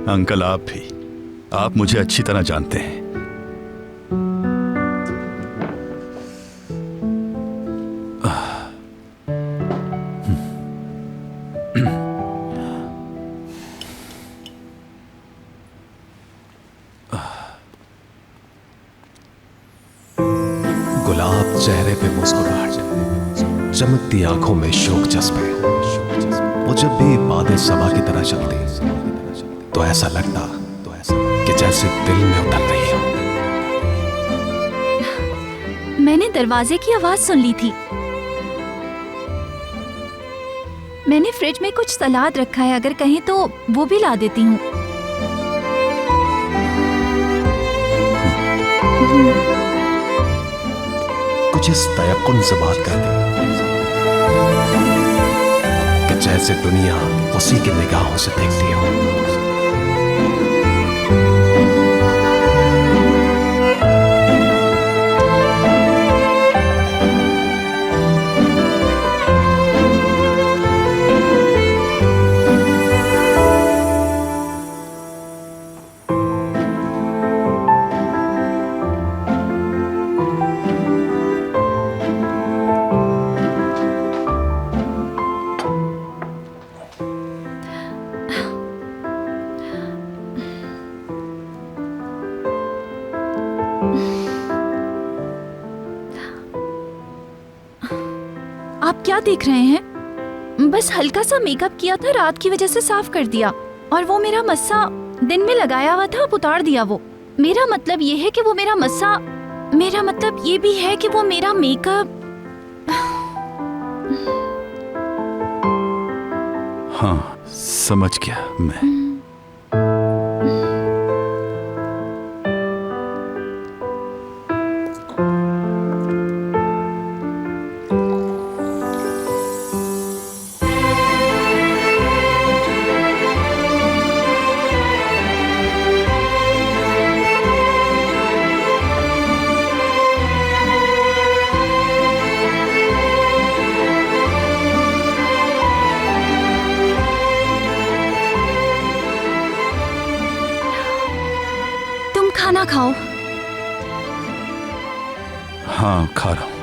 अंकल आप भी, आप मुझे अच्छी तरह जानते हैं।
गुलाब चेहरे पे मुस्कुराहट, चमकती आंखों में शोक जज्बे। वो जब भी बातें सभा की तरह चलती तो ऐसा लगता कि जैसे दिल में उतर रही हो।
मैंने दरवाजे की आवाज सुन ली थी। मैंने फ्रिज में कुछ सलाद रखा है, अगर कहें तो वो भी ला देती हूँ।
कुछ इस तयक्कुन से बात करती कि जैसे दुनिया उसी की निगाहों से देखती हो।
आप क्या देख रहे हैं? बस हल्का सा मेकअप किया था, रात की वजह से साफ कर दिया। और वो मेरा मस्सा दिन में लगाया हुआ था, अब उतार दिया वो। मेरा मतलब ये है कि वो मेरा मस्सा, मेरा मतलब ये भी है कि वो मेरा मेकअप।
हाँ समझ गया मैं।
खाना खाओ।
हाँ खा रहा हूँ।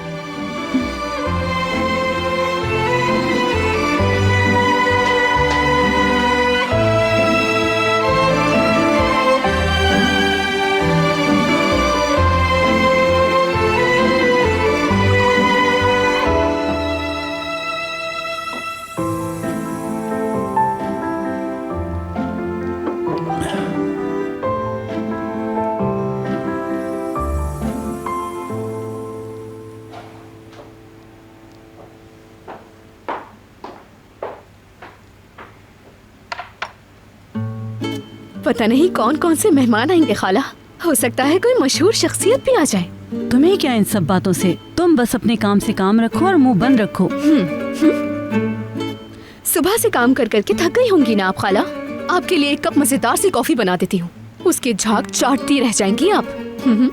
पता नहीं कौन कौन से मेहमान आएंगे खाला। हो सकता है कोई मशहूर शख्सियत भी आ जाए।
तुम्हें क्या इन सब बातों से, तुम बस अपने काम से काम रखो और मुंह बंद रखो।
सुबह से काम कर करके थक गई होंगी ना आप खाला। आपके लिए एक कप मजेदार सी कॉफी बना देती हूँ, उसके झाग चाटती रह जाएंगी आप।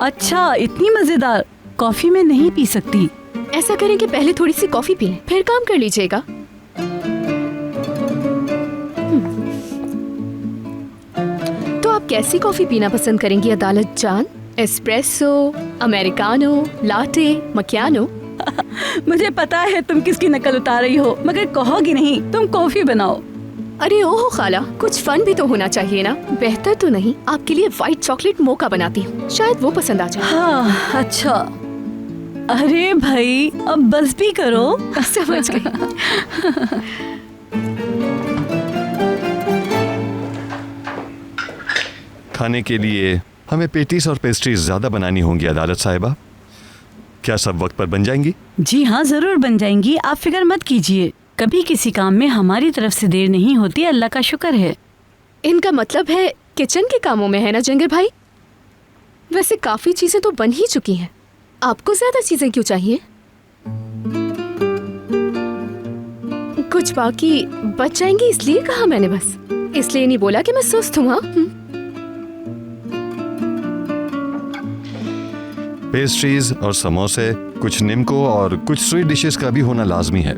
अच्छा, इतनी मजेदार कॉफी मैं नहीं पी सकती।
ऐसा करें कि पहले थोड़ी सी कॉफी पी लें, फिर काम कर लीजिएगा। तो आप कैसी कॉफी पीना पसंद करेंगी अदालत जान? Espresso, americano, latte, macchiato?
मुझे पता है तुम किसकी नकल उतार रही हो, मगर कहोगी नहीं। तुम कॉफी बनाओ।
अरे ओहो खाला, कुछ फन भी तो होना चाहिए ना। बेहतर तो नहीं, आपके लिए व्हाइट चॉकलेट मोका बनाती हूँ, शायद वो पसंद आ जाए।
हाँ, अच्छा। अरे भाई, अब बस भी करो।
समझ गई।
खाने के लिए हमें पेटीज और पेस्ट्रीज ज्यादा बनानी होंगी अदालत साहिबा। क्या सब वक्त पर बन जाएंगी?
जी हाँ, जरूर बन जाएंगी, आप फिक्र मत कीजिए। कभी किसी काम में हमारी तरफ से देर नहीं होती, अल्लाह का शुक्र है।
इनका मतलब है किचन के कामों में है ना जंगीर भाई? वैसे काफी चीजें तो बन ही चुकी हैं, आपको ज्यादा चीजें क्यों चाहिए? कुछ बाकी बच जाएंगी इसलिए कहा मैंने, बस इसलिए नहीं बोला कि मैं सुस्त हूँ।
पेस्ट्रीज और समोसे, कुछ निम्को और कुछ स्वीट डिशेस का भी होना लाजमी है।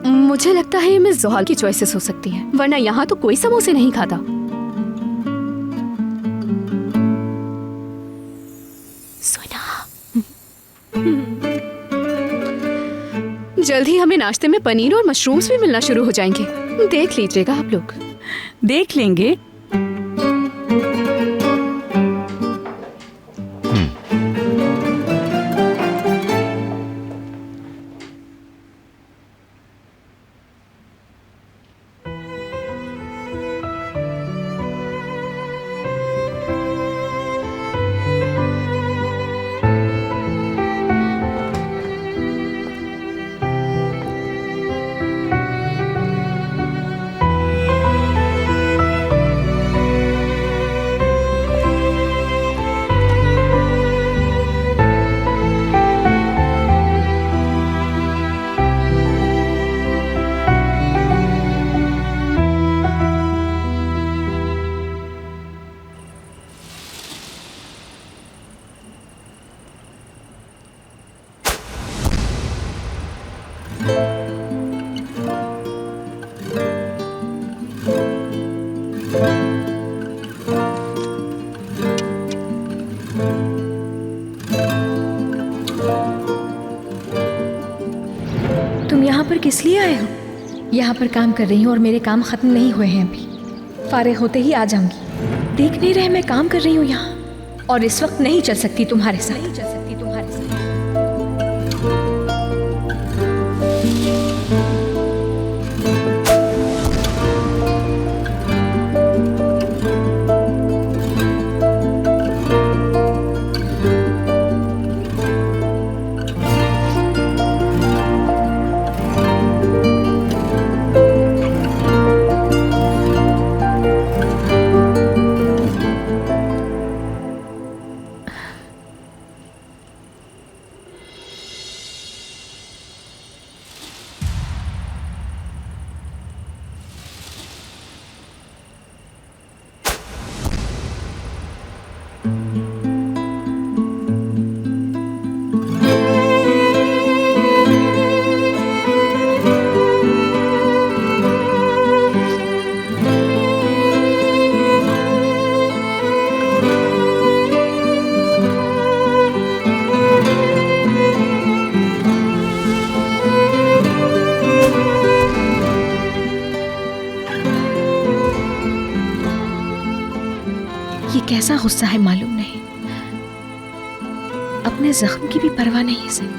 मुझे लगता है ये मिस जोहल की चॉइसेस हो सकती हैं, वरना यहाँ तो कोई समोसे नहीं खाता। जल्द ही हमें नाश्ते में पनीर और मशरूम्स भी मिलना शुरू हो जाएंगे, देख लीजिएगा आप लोग।
देख लेंगे।
तुम यहाँ पर किस लिए आए हो? यहाँ पर काम कर रही हूँ और मेरे काम खत्म नहीं हुए हैं अभी। फारिग होते ही आ जाऊंगी। देख नहीं रहे मैं काम कर रही हूँ यहाँ, और इस वक्त नहीं चल सकती तुम्हारे साथ। कैसा गुस्सा है मालूम नहीं, अपने जख्म की भी परवाह नहीं इसे।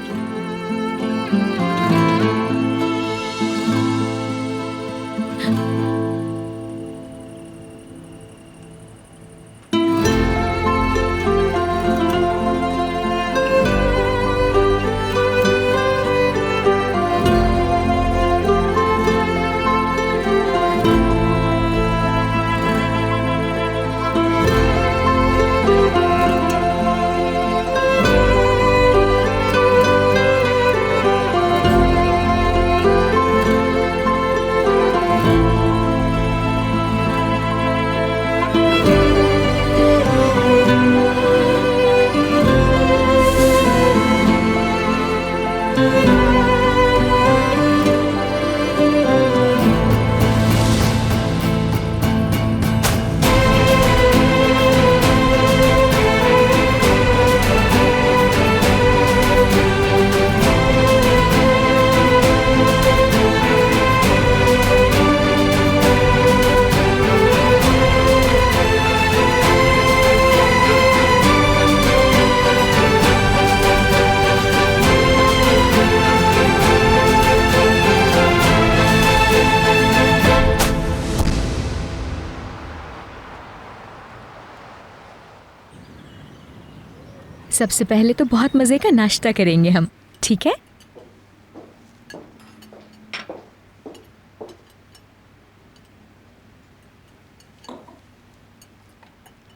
सबसे पहले तो बहुत मज़े का नाश्ता करेंगे हम, ठीक है?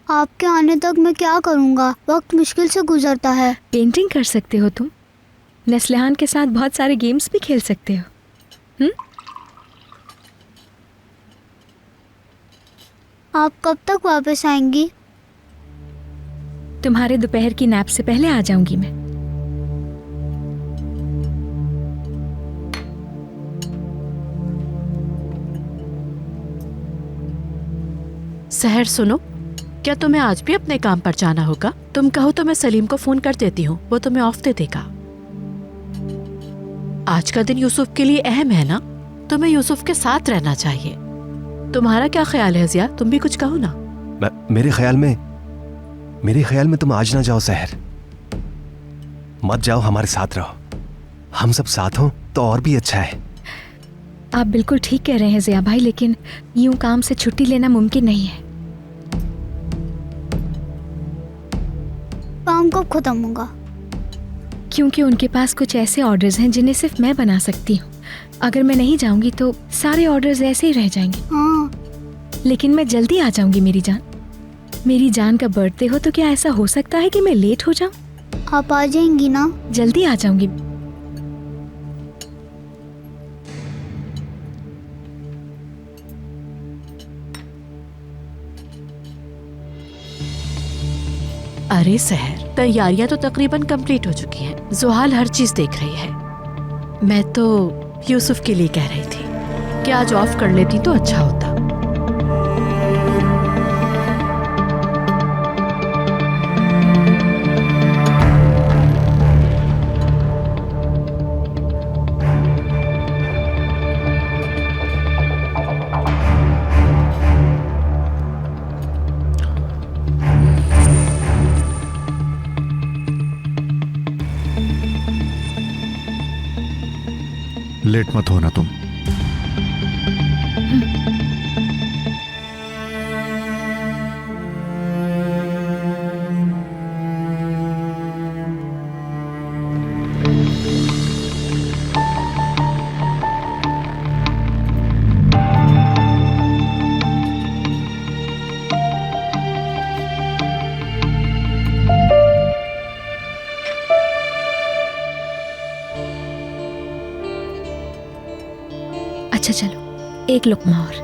आपके आने तक मैं क्या करूँगा? वक्त मुश्किल से गुजरता है।
पेंटिंग कर सकते हो तुम, नस्लिहान के साथ बहुत सारे गेम्स भी खेल सकते हो।
आप कब तक वापस आएंगी?
तुम्हारे दोपहर की नैप से पहले आ जाऊंगी मैं।
सहर सुनो, क्या तुम्हें आज भी अपने काम पर जाना होगा? तुम कहो तो मैं सलीम को फोन कर देती हूँ, वो तुम्हें ऑफ दे देगा। आज का दिन यूसुफ के लिए अहम है ना, तुम्हें यूसुफ के साथ रहना चाहिए। तुम्हारा क्या ख्याल है जिया? तुम भी कुछ कहो ना।
मेरे ख्याल में तुम आज ना जाओ सहर, मत जाओ, हमारे साथ रहो। हम सब साथ हों तो और भी अच्छा है।
आप बिल्कुल ठीक कह रहे हैं जिया भाई, लेकिन यूं काम से छुट्टी लेना मुमकिन नहीं है।
काम कब खत्म होगा?
क्योंकि उनके पास कुछ ऐसे ऑर्डर्स हैं जिन्हें सिर्फ मैं बना सकती हूँ। अगर मैं नहीं जाऊंगी तो सारे ऑर्डर्स ऐसे ही रह जाएंगे।
हाँ।
लेकिन मैं जल्दी आ जाऊंगी मेरी जान। मेरी जान का बर्थडे हो तो क्या ऐसा हो सकता है कि मैं लेट हो जाऊं?
आप आ जाएंगी ना?
जल्दी आ जाऊंगी।
अरे सहर, तैयारियां तो तकरीबन कंप्लीट हो चुकी हैं। जुहाल हर चीज देख रही है। मैं तो यूसुफ के लिए कह रही थी कि आज ऑफ कर लेती तो अच्छा होता।
लेट मत होना तुम।
अच्छा चलो, एक लुकमा और।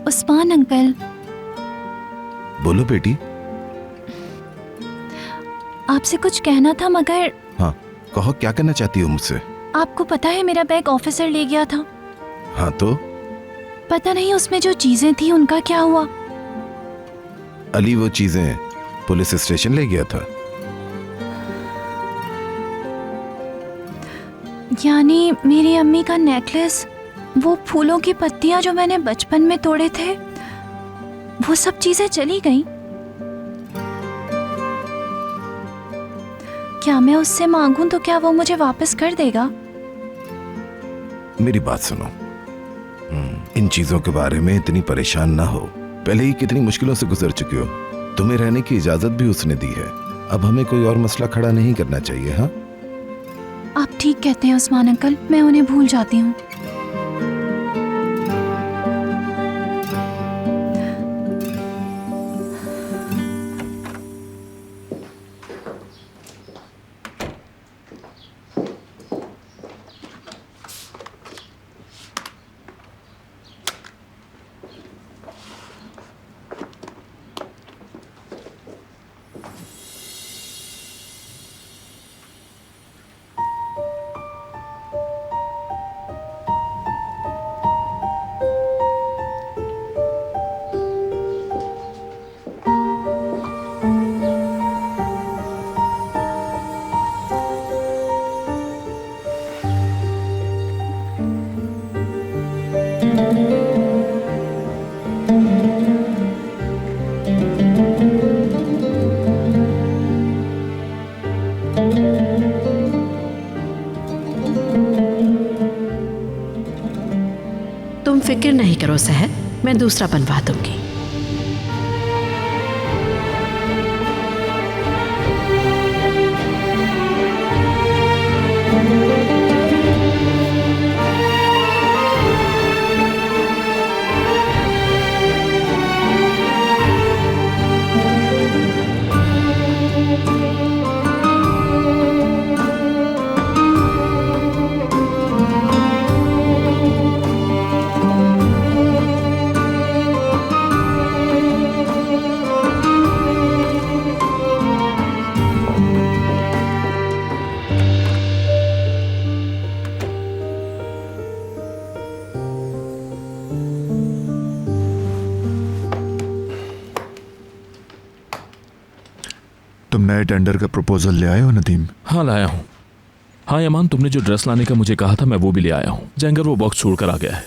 उस्मान अंकल।
बोलो बेटी।
आपसे कुछ कहना था, मगर।
हाँ, कहो, क्या करना चाहती हो मुझसे?
आपको पता है मेरा बैग ऑफिसर ले गया था।
हाँ तो?
पता नहीं उसमें जो चीजें थी उनका क्या हुआ।
अली वो चीजें पुलिस स्टेशन ले गया था।
यानी मेरी अम्मी का नेकलेस, वो फूलों की पत्तियां जो मैंने बचपन में तोड़े थे, वो सब चीजें चली गईं। क्या मैं उससे मांगूं तो क्या वो मुझे वापस कर देगा?
मेरी बात सुनो, इन चीजों के बारे में इतनी परेशान ना हो। पहले ही कितनी मुश्किलों से गुजर चुके हो। तुम्हें रहने की इजाजत भी उसने दी है। अब हमें कोई और मसला खड़ा नहीं करना चाहिए। हाँ,
आप ठीक कहते हैं उस्मान अंकल, मैं उन्हें भूल जाती हूँ।
तुम फिक्र नहीं करो सहर, मैं दूसरा बनवा दूंगी।
तुम नए टेंडर का प्रपोजल ले आए हो नदीम?
हाँ लाया हूँ। हाँ यमान, तुमने जो ड्रेस लाने का मुझे कहा था मैं वो भी ले आया हूँ। जैंगर वो बॉक्स छोड़कर आ गया है।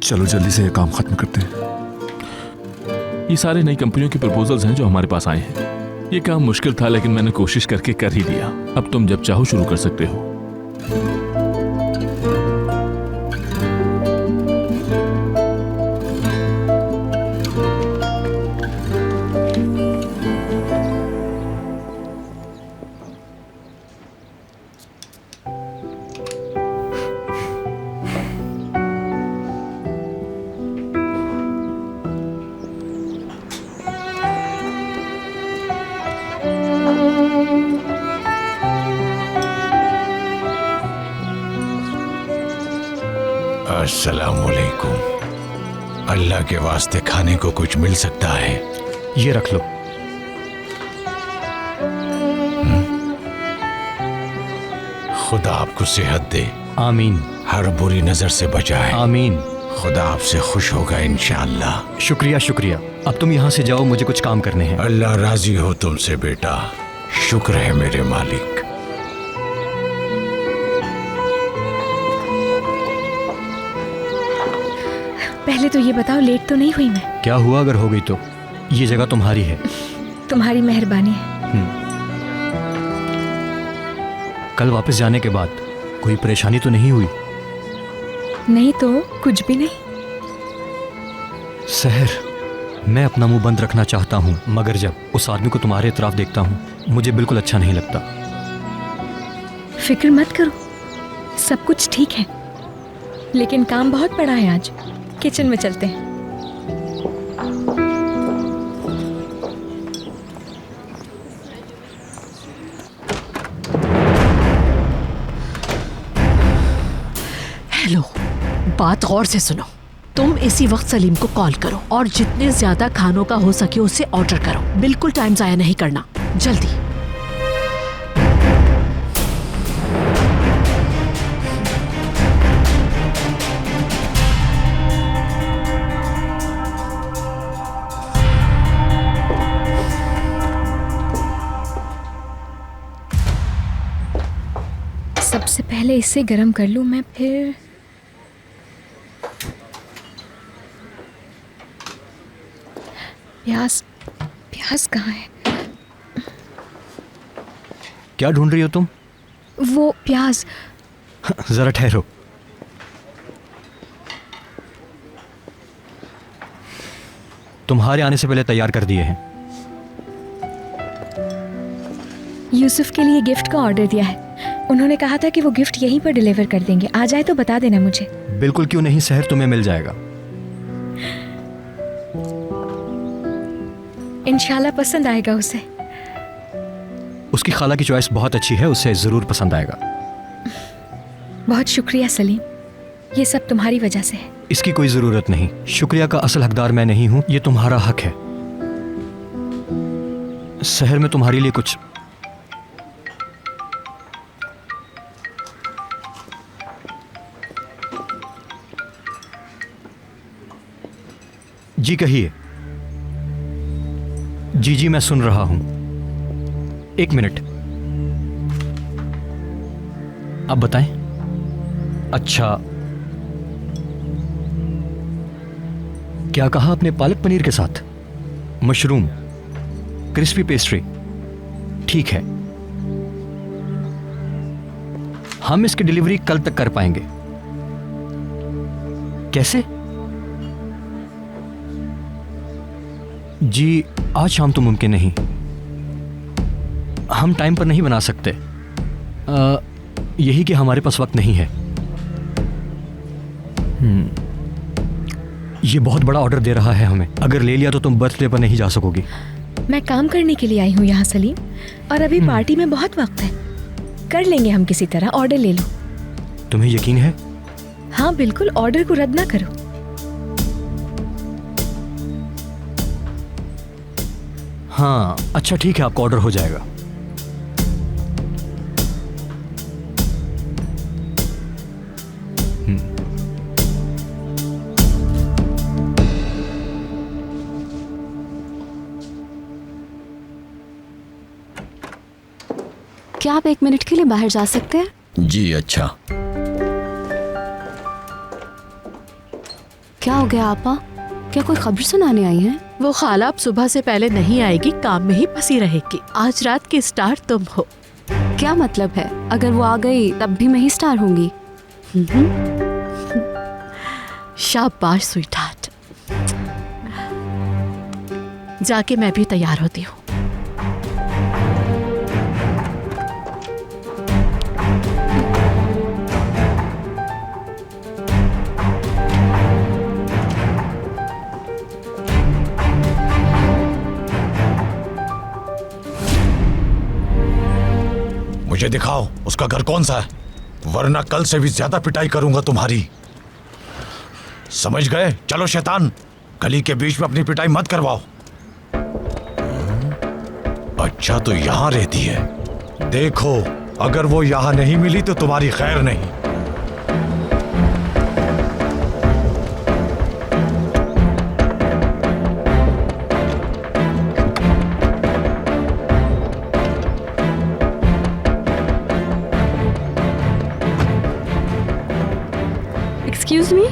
चलो जल्दी से ये काम खत्म करते हैं।
ये सारे नई कंपनियों के प्रपोजल्स हैं जो हमारे पास आए हैं। ये काम मुश्किल था लेकिन मैंने कोशिश करके कर ही दिया। अब तुम जब चाहो शुरू कर सकते हो।
अस्सलामुअलैकुम। अल्लाह के वास्ते खाने को कुछ मिल सकता है?
ये रख लो।
खुदा आपको सेहत दे।
आमीन।
हर बुरी नजर से बचाए।
आमीन।
खुदा आपसे खुश होगा इंशाअल्लाह।
शुक्रिया शुक्रिया। अब तुम यहाँ से जाओ, मुझे कुछ काम करने हैं।
अल्लाह राजी हो तुमसे बेटा। शुक्र है मेरे मालिक।
पहले तो ये बताओ, लेट तो नहीं हुई मैं?
क्या हुआ अगर हो गई तो? ये जगह तुम्हारी है।
तुम्हारी मेहरबानी है।
कल वापस जाने के बाद कोई परेशानी तो नहीं हुई?
नहीं तो कुछ भी नहीं।
सहर, मैं अपना मुंह बंद रखना चाहता हूँ, मगर जब उस आदमी को तुम्हारे तरफ देखता हूँ मुझे बिल्कुल अच्छा नहीं लगता।
फिक्र मत करो, सब कुछ ठीक है। लेकिन काम बहुत बड़ा है आज। किचन में चलते हैं।
हेलो, बात गौर से सुनो। तुम इसी वक्त सलीम को कॉल करो और जितने ज्यादा खानों का हो सके उससे ऑर्डर करो। बिल्कुल टाइम जाया नहीं करना, जल्दी।
सबसे पहले इसे गरम कर लूं मैं, फिर प्याज कहाँ है?
क्या ढूंढ रही हो तुम?
वो प्याज।
जरा ठहरो। तुम्हारे आने से पहले तैयार कर दिए हैं।
यूसुफ के लिए गिफ्ट का ऑर्डर दिया है। उन्होंने कहा था कि वो गिफ्ट यहीं पर डिलीवर कर देंगे। आ जाए तो बता देना मुझे।
बिल्कुल क्यों नहीं सहर, तुम्हें मिल जाएगा।
इंशाल्लाह पसंद आएगा उसे।
उसकी खाला की चॉइस बहुत अच्छी है, उसे जरूर पसंद आएगा।
बहुत शुक्रिया सलीम, ये सब तुम्हारी वजह से है।
इसकी कोई जरूरत नहीं। शुक्रिया का असल हकदार मैं नहीं हूं, ये तुम्हारा हक है। शहर में तुम्हारे लिए कुछ जी कहिए। जी जी मैं सुन रहा हूं। एक मिनट, अब बताएं। अच्छा, क्या कहा आपने? पालक पनीर के साथ मशरूम? क्रिस्पी पेस्ट्री, ठीक है। हम इसकी डिलीवरी कल तक कर पाएंगे। कैसे? जी आज शाम तो मुमकिन नहीं, हम टाइम पर नहीं बना सकते। यही कि हमारे पास वक्त नहीं है। ये बहुत बड़ा ऑर्डर दे रहा है हमें, अगर ले लिया तो तुम बर्थडे पर नहीं जा सकोगी।
मैं काम करने के लिए आई हूँ यहाँ सलीम, और अभी पार्टी में बहुत वक्त है। कर लेंगे हम किसी तरह, ऑर्डर ले लो।
तुम्हें यकीन है?
हाँ बिल्कुल, ऑर्डर को रद्द ना करो।
हाँ अच्छा ठीक है, आपका ऑर्डर हो जाएगा।
क्या आप 1 मिनट के लिए बाहर जा सकते हैं?
जी अच्छा।
क्या हो गया आपा? क्या कोई खबर सुनाने आई हैं?
वो खाला अब सुबह से पहले नहीं आएगी, काम में ही फंसी रहेगी। आज रात की स्टार तुम हो।
क्या मतलब है? अगर वो आ गई तब भी मैं ही स्टार होंगी।
शाबाश स्वीटहार्ट। जाके मैं भी तैयार होती हूँ।
मुझे दिखाओ उसका घर कौन सा है, वरना कल से भी ज्यादा पिटाई करूंगा तुम्हारी। समझ गए? चलो शैतान, गली के बीच में अपनी पिटाई मत करवाओ। अच्छा तो यहां रहती है। देखो अगर वो यहां नहीं मिली तो तुम्हारी खैर नहीं।
एक्सक्यूज मी,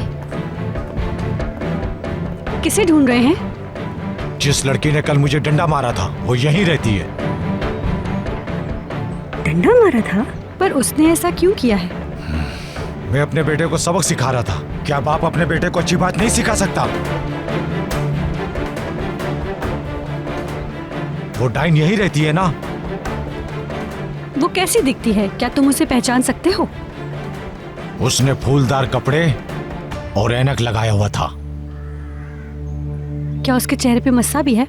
किसे ढूंढ रहे हैं?
जिस लड़की ने कल मुझे डंडा मारा था वो यहीं रहती है।
डंडा मारा था? पर उसने ऐसा क्यों किया है?
मैं अपने बेटे को सबक सिखा रहा था। क्या बाप अपने बेटे को अच्छी बात नहीं सिखा सकता? वो डाइन यहीं रहती है ना?
वो कैसी दिखती है? क्या तुम उसे पहचान सकते हो?
उसने फूलदार कपड़े और ऐनक लगाया हुआ था।
क्या उसके चेहरे पे मस्सा भी है?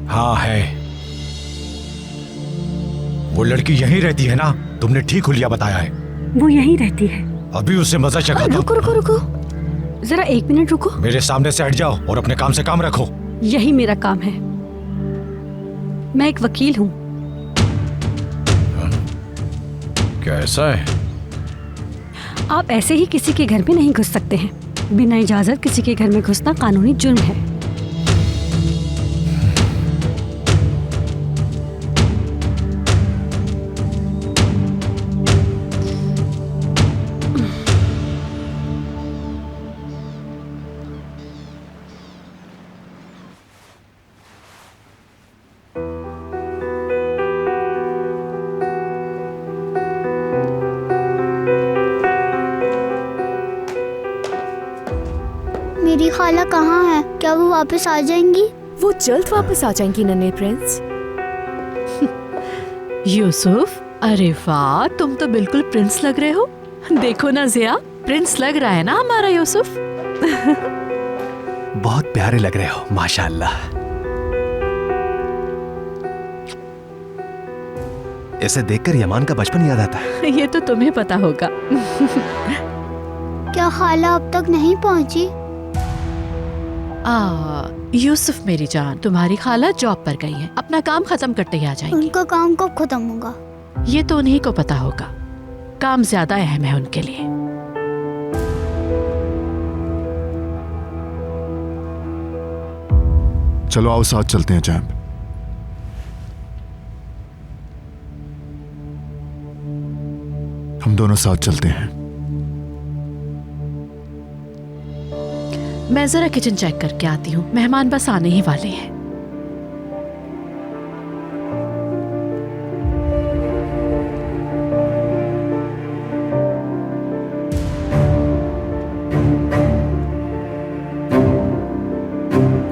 हाँ है। वो लड़की यहीं रहती है ना? तुमने ठीक हुलिया बताया है।
वो यहीं रहती है।
अभी उससे मजा चखाता हूं।
रुको रुको रुको, जरा 1 मिनट रुको।
मेरे सामने से हट जाओ और अपने काम से काम रखो।
यही मेरा काम है। मैं एक वकील हूँ।
क्या ऐसा है?
आप ऐसे ही किसी के घर में नहीं घुस सकते हैं। बिना इजाजत किसी के घर में घुसना कानूनी जुर्म है।
मेरी खाला कहाँ है? क्या वो वापस आ जाएंगी?
वो जल्द वापस आ जाएंगी नन्हे प्रिंस।
यूसुफ, अरे वाह, तुम तो बिल्कुल प्रिंस लग रहे हो। देखो ना जिया, प्रिंस लग रहा है ना हमारा यूसुफ।
बहुत प्यारे लग रहे हो माशाअल्लाह। इसे देखकर यमान का बचपन याद आता है।
ये तो तुम्हें पता होगा।
क्या खाला अब तक नहीं पहुंची?
यूसुफ मेरी जान, तुम्हारी खाला जॉब पर गई है, अपना काम खत्म करते ही आ जाएंगी।
उनका काम कब खत्म होगा?
ये तो उन्हीं को पता होगा। काम ज्यादा अहम है उनके लिए।
चलो आओ साथ चलते हैं चैंप। हम दोनों साथ चलते हैं।
मैं जरा किचन चेक करके आती हूँ, मेहमान बस आने ही वाले हैं।
हैं।